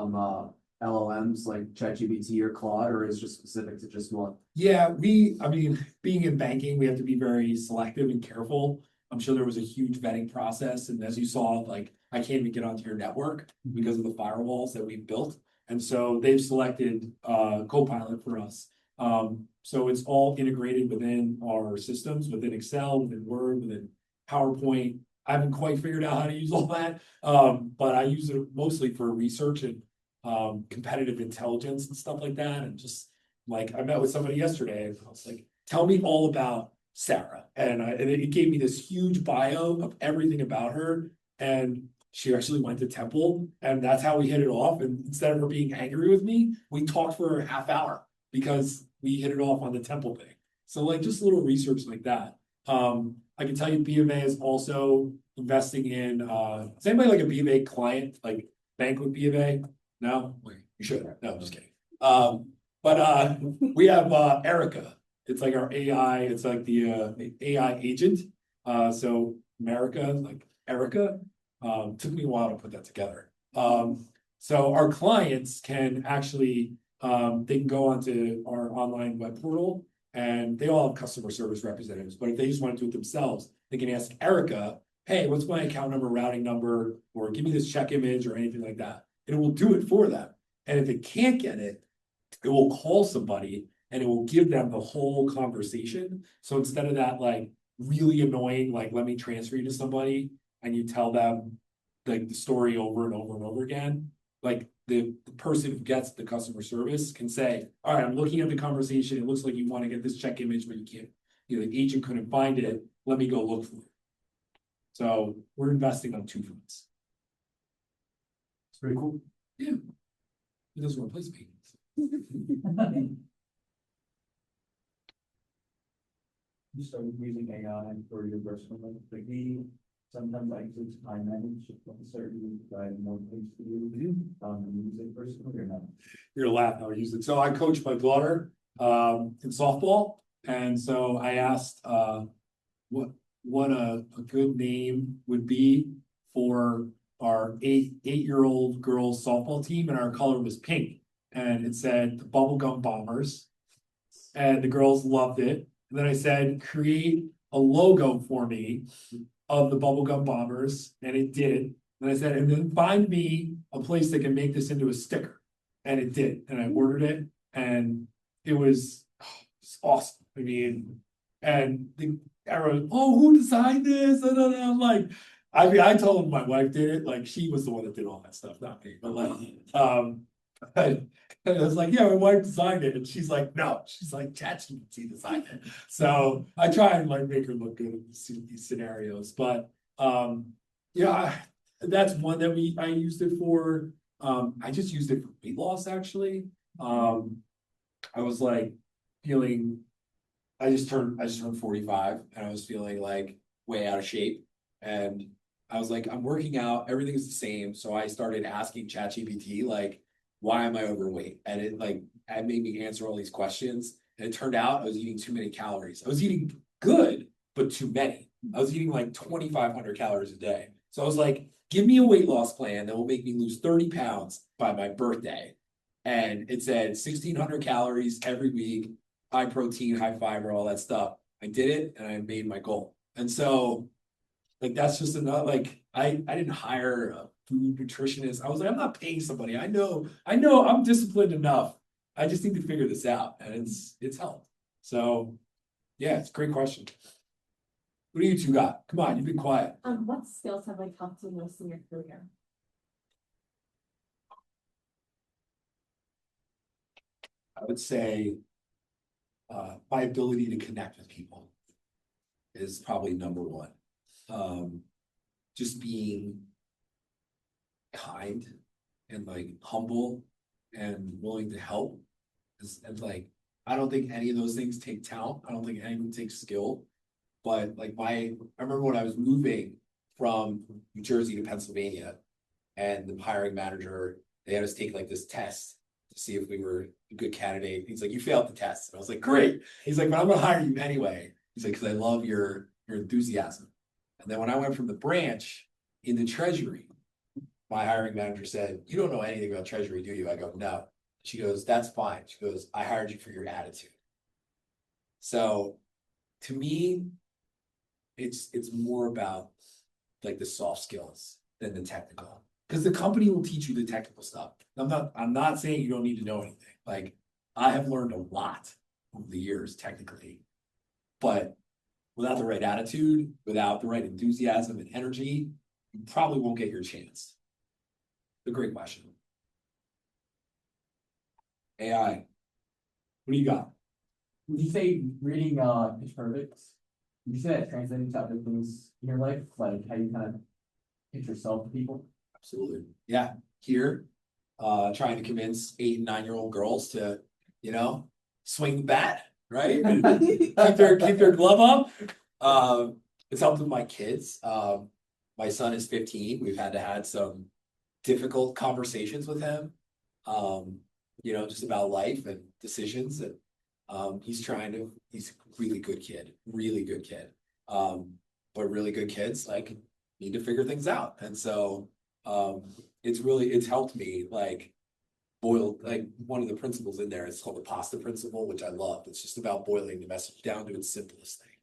LLMs like ChatGPT or Claude, or is it just specific to just one? Yeah, I mean, being in banking, we have to be very selective and careful. I'm sure there was a huge vetting process, and as you saw, like, I can't even get onto your network because of the firewalls that we've built. And so they've selected Copilot for us. So it's all integrated within our systems, within Excel, within Word, within PowerPoint. I haven't quite figured out how to use all that, but I use it mostly for research and competitive intelligence and stuff like that. And just like, I met with somebody yesterday and I was like, tell me all about Sarah. And it gave me this huge bio of everything about her. And she actually went to Temple, and that's how we hit it off. And instead of her being angry with me, we talked for a half hour because we hit it off on the Temple thing. So like just little research like that. I can tell you B of A is also investing in, is anybody like a B of A client, like bank with B of A? No? Wait, you should. No, I'm just kidding. But we have Erica. It's like our AI, it's like the AI agent. So America, like Erica, took me a while to put that together. So our clients can actually, they can go onto our online web portal and they all have customer service representatives. But if they just want to do it themselves, they can ask Erica, hey, what's my account number, routing number, or give me this check image or anything like that. And it will do it for them. And if it can't get it, it will call somebody and it will give them the whole conversation. So instead of that, like really annoying, like, let me transfer you to somebody and you tell them like the story over and over and over again, like the person who gets the customer service can say, all right, I'm looking at the conversation. It looks like you want to get this check image, but you can't, the agent couldn't find it. Let me go look for it. So we're investing on 2 fronts. It's pretty cool. Yeah. It doesn't replace me. You started using AI for your personal life, like sometimes I use time manage a certain, I have more things to do. Use it personally or not? You're gonna laugh how I use it. So I coach my daughter in softball. And so I asked what a good name would be for our eight-year-old girls softball team, and our color was pink. And it said the Bubblegum Bombers. And the girls loved it. And then I said, create a logo for me of the Bubblegum Bombers, and it did. And I said, and then find me a place that can make this into a sticker. And it did. And I ordered it, and it was awesome. I mean, and everyone, oh, who designed this? And I'm like, I mean, I told them my wife did it. Like, she was the one that did all that stuff, not me. But like, I was like, yeah, my wife designed it. And she's like, no, she's like, ChatGPT designed it. So I try and like make her look good in these scenarios. But yeah, that's one that I used it for. I just used it for weight loss, actually. I was like feeling, I just turned 45 and I was feeling like way out of shape. And I was like, I'm working out, everything's the same. So I started asking ChatGPT, like, why am I overweight? And it made me answer all these questions. And it turned out I was eating too many calories. I was eating good, but too many. I was eating like 2,500 calories a day. So I was like, give me a weight loss plan that will make me lose 30 pounds by my birthday. And it said 1,600 calories every week, high protein, high fiber, all that stuff. I did it and I made my goal. And so like, that's just another, like, I didn't hire a food nutritionist. I was like, I'm not paying somebody. I know I'm disciplined enough. I just need to figure this out. And it's helped. So Yeah, it's a great question. What do you two got? Come on, you've been quiet. What skills have like helped you most in your career? I would say my ability to connect with people is probably number one. Just being kind and like humble and willing to help and like, I don't think any of those things take talent. I don't think any of them take skill. But like I remember when I was moving from New Jersey to Pennsylvania and the hiring manager, they had us take like this test to see if we were a good candidate. He's like, you failed the test. And I was like, great. He's like, but I'm gonna hire you anyway. He's like, because I love your enthusiasm. And then when I went from the branch into treasury, my hiring manager said, you don't know anything about treasury, do you? I go, no. She goes, that's fine. She goes, I hired you for your attitude. So to me, it's more about like the soft skills than the technical. Because the company will teach you the technical stuff. I'm not saying you don't need to know anything. Like I have learned a lot over the years technically, but without the right attitude, without the right enthusiasm and energy, you probably won't get your chance. A great question. AI, what do you got? Would you say reading Pitch Perfect, would you say that translating to other things in your life, like how you kind of pitch yourself to people? Absolutely. Yeah. Here, trying to convince 8 and 9-year-old girls to, swing the bat, right? keep their glove up. It's helped with my kids. My son is 15. We've had some difficult conversations with him. Just about life and decisions. And he's a really good kid. But really good kids like need to figure things out. And so it's helped me boil one of the principles in there. It's called the pasta principle, which I love. It's just about boiling the message down to its simplest thing.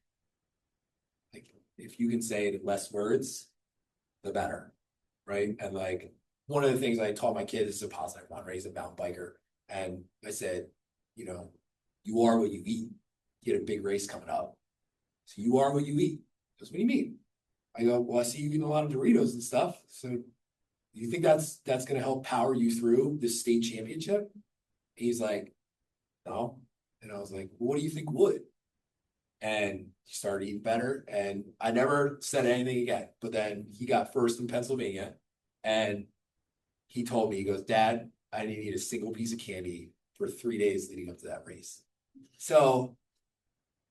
Like if you can say it in less words, the better, right? And one of the things I taught my kids is a positive one, right? He's a mountain biker. And I said, you are what you eat. You get a big race coming up. So you are what you eat. He goes, what do you mean? I go, well, I see you eating a lot of Doritos and stuff. So do you think that's going to help power you through this state championship? And he's like, no. And I was like, well, what do you think would? And he started eating better. And I never said anything again. But then he got first in Pennsylvania. And he told me, he goes, Dad, I didn't eat a single piece of candy for 3 days leading up to that race. So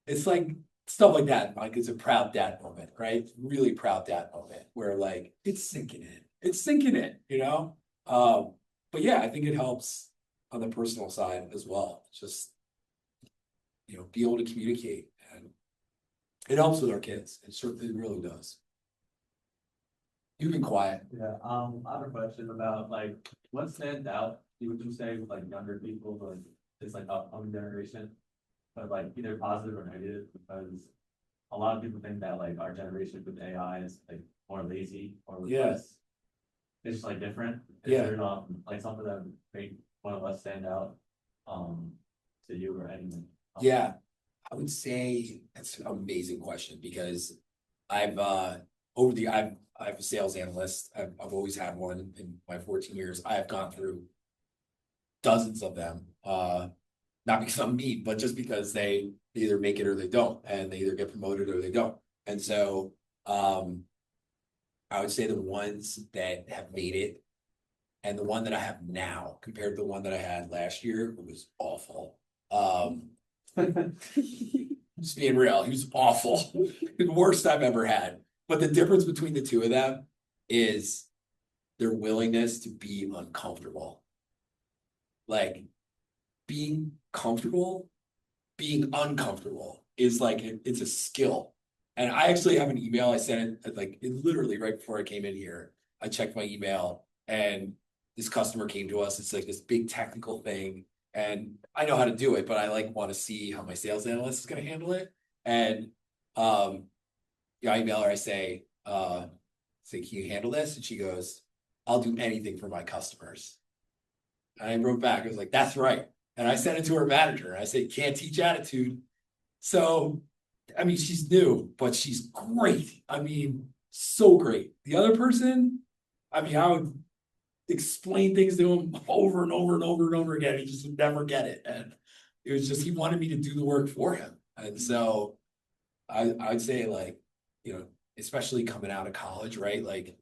it's like stuff like that. It's a proud dad moment, right? Really proud dad moment where it's sinking in. It's sinking in, But yeah, I think it helps on the personal side as well. Just, be able to communicate, and it helps with our kids. It certainly really does. You've been quiet. Yeah, I have a question about what stands out, would you say, with younger people, this upcoming generation, but either positive or negative, because a lot of people think that our generation with AI is more lazy or less. It's just different. Is there something that would make one of us stand out to you or anyone? Yeah, I would say that's an amazing question because I'm a sales analyst. I've always had one in my 14 years. I have gone through dozens of them. Not because I'm mean, but just because they either make it or they don't, and they either get promoted or they don't. And so I would say the ones that have made it and the one that I have now compared to the one that I had last year, it was awful. Just being real, he was awful. The worst I've ever had. But the difference between the two of them is their willingness to be uncomfortable. Being comfortable, being uncomfortable is it's a skill. And I actually have an email. I sent it literally right before I came in here. I checked my email and this customer came to us. It's this big technical thing. And I know how to do it, but I want to see how my sales analyst is going to handle it. And I email her, I say, can you handle this? And she goes, I'll do anything for my customers. And I wrote back, I was like, that's right. And I sent it to her manager. I said, can't teach attitude. So I mean, she's new, but she's great. I mean, so great. The other person, I mean, I would explain things to him over and over and over and over again. He just would never get it. And it was just, he wanted me to do the work for him. And so I'd say like, you know, especially coming out of college, right? Like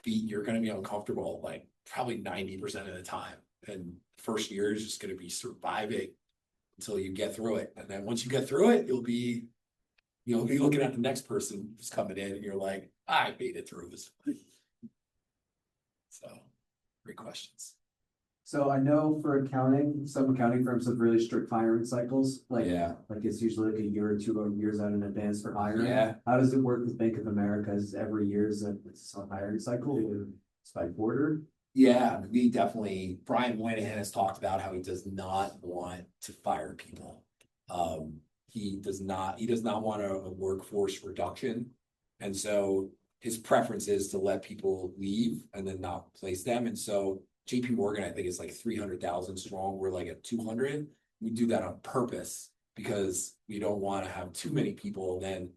you're gonna be uncomfortable like probably 90% of the time. And first year is just gonna be surviving until you get through it. And then once you get through it, you'll be looking at the next person who's coming in and you're like, I made it through this. So great questions. So I know for accounting, some accounting firms have really strict hiring cycles, like it's usually like a year or 2 years out in advance for hiring. Yeah. How does it work with Bank of America? Is every year it's a hiring cycle or it's by quarter? Yeah, we definitely, Brian Moynihan has talked about how he does not want to fire people. He does not want a workforce reduction. And so his preference is to let people leave and then not place them. And so JP Morgan, I think, is like 300,000 strong. We're like at 200. We do that on purpose because we don't want to have too many people. And then,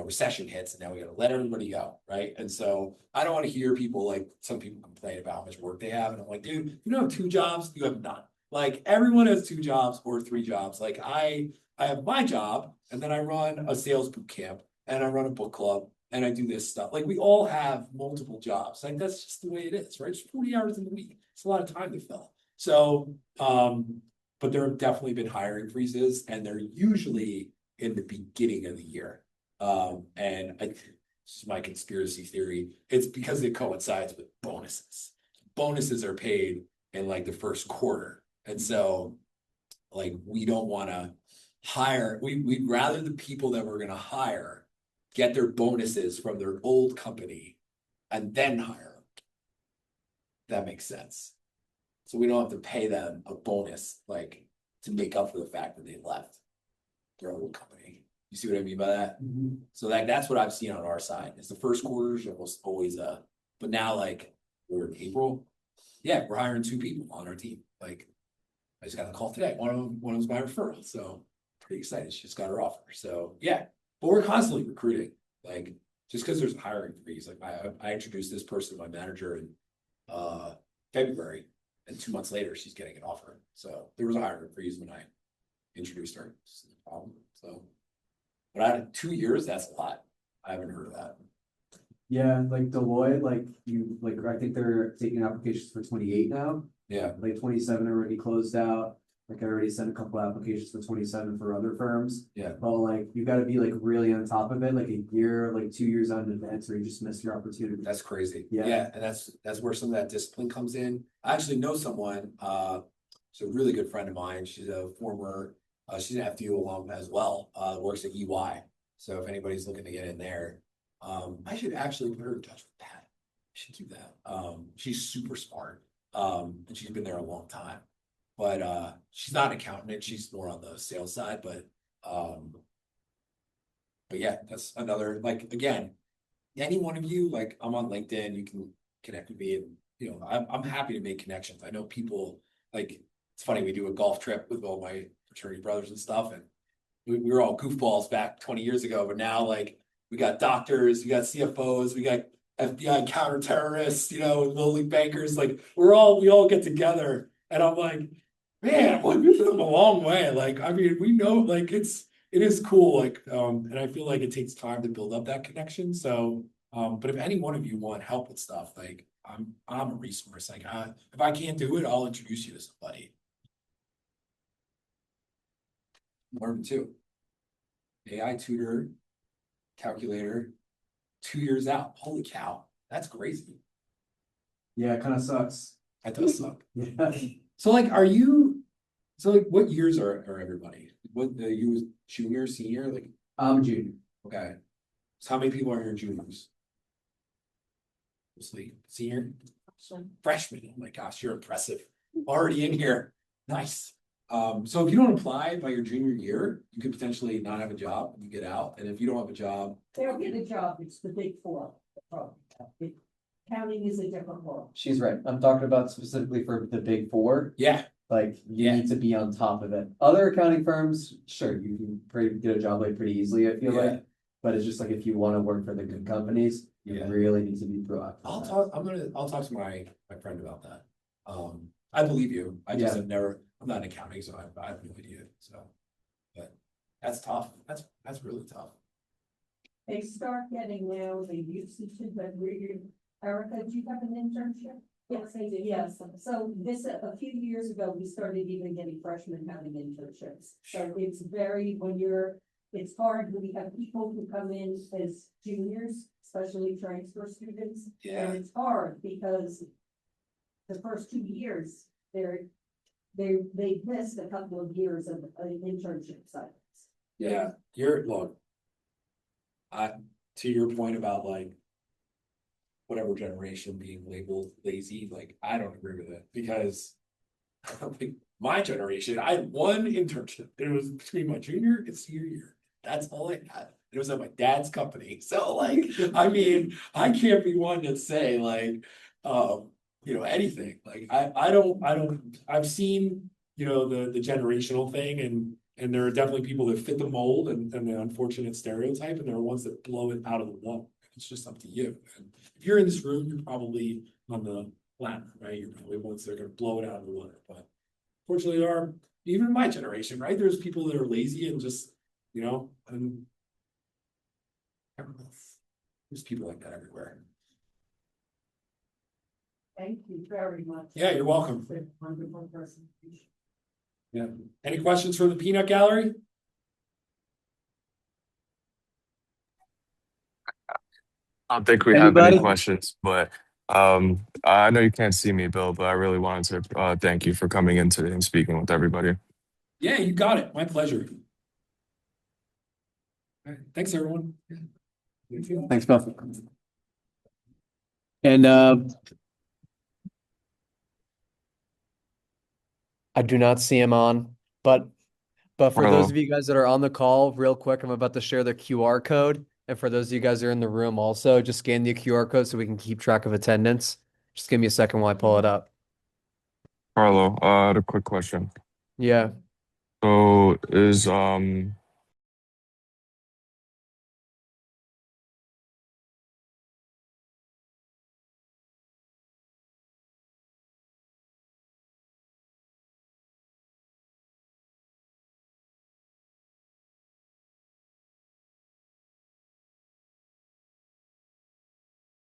recession hits and now we got to let everybody go. Right. And so I don't want to hear people like some people complain about how much work they have. And I'm like, dude, you don't have 2 jobs. You have none. Like everyone has 2 jobs or 3 jobs. Like I have my job and then I run a sales boot camp and I run a book club and I do this stuff. Like we all have multiple jobs. Like that's just the way it is, right? It's 40 hours in the week. It's a lot of time to fill. So, but there have definitely been hiring freezes and they're usually in the beginning of the year. And this is my conspiracy theory. It's because it coincides with bonuses. Bonuses are paid in like the first quarter. And so like, we don't want to hire, we'd rather the people that we're going to hire get their bonuses from their old company and then hire them. That makes sense. So we don't have to pay them a bonus, like to make up for the fact that they left their old company. You see what I mean by that? Mm-hmm. So that's what I've seen on our side. Is the first quarter is almost always but now like we're in April. Yeah, we're hiring 2 people on our team. Like I just got a call today. One of them was my referral. So pretty excited. She just got her offer. So yeah, but we're constantly recruiting. Like just because there's a hiring freeze. Like I introduced this person to my manager in February, and 2 months later she's getting an offer. So there was a hiring freeze when I introduced her. It's no problem. So, but I had 2 years. That's a lot. I haven't heard of that. Yeah, like Deloitte, I think they're taking applications for 28 now. Yeah. Like 27 already closed out. Like I already sent a couple applications for 27 for other firms. Yeah. But like you got to be like really on top of it, like a year, like 2 years out in advance, or you just miss your opportunity. That's crazy. Yeah. And that's where some of that discipline comes in. I actually know someone, she's a really good friend of mine. She's a former, she's an FDU alum as well, works at EY. So if anybody's looking to get in there, I should actually put her in touch with Pat. I should do that. She's super smart. And she's been there a long time. But she's not an accountant, she's more on the sales side, but yeah, that's another, like, again, any one of you, like, I'm on LinkedIn, you can connect with me and, I'm happy to make connections. I know people, like, it's funny, we do a golf trip with all my fraternity brothers and stuff, and we were all goofballs back 20 years ago, but now, like, we got doctors, we got CFOs, we got FBI counter-terrorists, little league bankers, like, we all get together, and I'm like, man, like we've come a long way. Like, I mean, we know, like, it is cool. Like, and I feel like it takes time to build up that connection. So, but if any one of you want help with stuff, like, I'm a resource. Like, if I can't do it, I'll introduce you to somebody. Marvin too. AI tutor, calculator, 2 years out. Holy cow, that's crazy. Yeah, it kind of sucks. That does suck. Yeah. So like, what years are everybody? What, you junior, senior, like? I'm a junior. Okay. So how many people are here juniors? Mostly senior? Freshman. Oh my gosh, you're impressive. Already in here. Nice. So if you don't apply by your junior year, you could potentially not have a job when you get out. And if you don't have a job. They don't get a job, it's the big 4. Counting is a different world. She's right. I'm talking about specifically for the big 4. Yeah. Like, you Yeah. need to be on top of it. Other accounting firms, sure, you can get a job like pretty easily, I feel Yeah. like. But it's just like if you wanna work for the good companies, you Yeah. really need to be proactive. I'll talk to my friend about that. I believe you, I just Yeah. have never, I'm not in accounting, so I have no idea, so. But that's tough, that's really tough. They start getting now, they used to, but Erica, do you have an internship? Yes, I do. Yes, so this, a few years ago, we started even getting freshmen having internships. So it's very, it's hard when we have people who come in as juniors, especially transfer students. Yeah. And it's hard because the first 2 years, they've missed a couple of years of internship cycles. Yeah, look. To your point about like. Whatever generation being labeled lazy, like, I don't agree with it, because. Like, my generation, I had one internship, it was between my junior and senior year, that's all I had. It was at my dad's company, so like, I mean, I can't be one to say like, anything, like, I don't, I've seen. The generational thing, and there are definitely people that fit the mold and the unfortunate stereotype, and there are ones that blow it out of the water. It's just up to you. And if you're in this room, you're probably on the ladder, right? You're probably ones that are gonna blow it out of the water, but fortunately, there are, even my generation, right? There's people that are lazy and just, and I don't know. There's people like that everywhere. Thank you very much. Yeah, you're welcome. Wonderful presentation. Yeah. Any questions from the peanut gallery? I don't think we have any Anybody? questions, but I know you can't see me, Bill, but I really wanted to thank you for coming in today and speaking with everybody. Yeah, you got it. My pleasure. All right. Thanks, everyone. Thanks, Bill. And I do not see him on, but for Hello. those of you guys that are on the call, real quick, I'm about to share the QR code. And for those of you guys that are in the room also, just scan the QR code so we can keep track of attendance. Just give me a second while I pull it up. Carlo, I had a quick question. Yeah. So is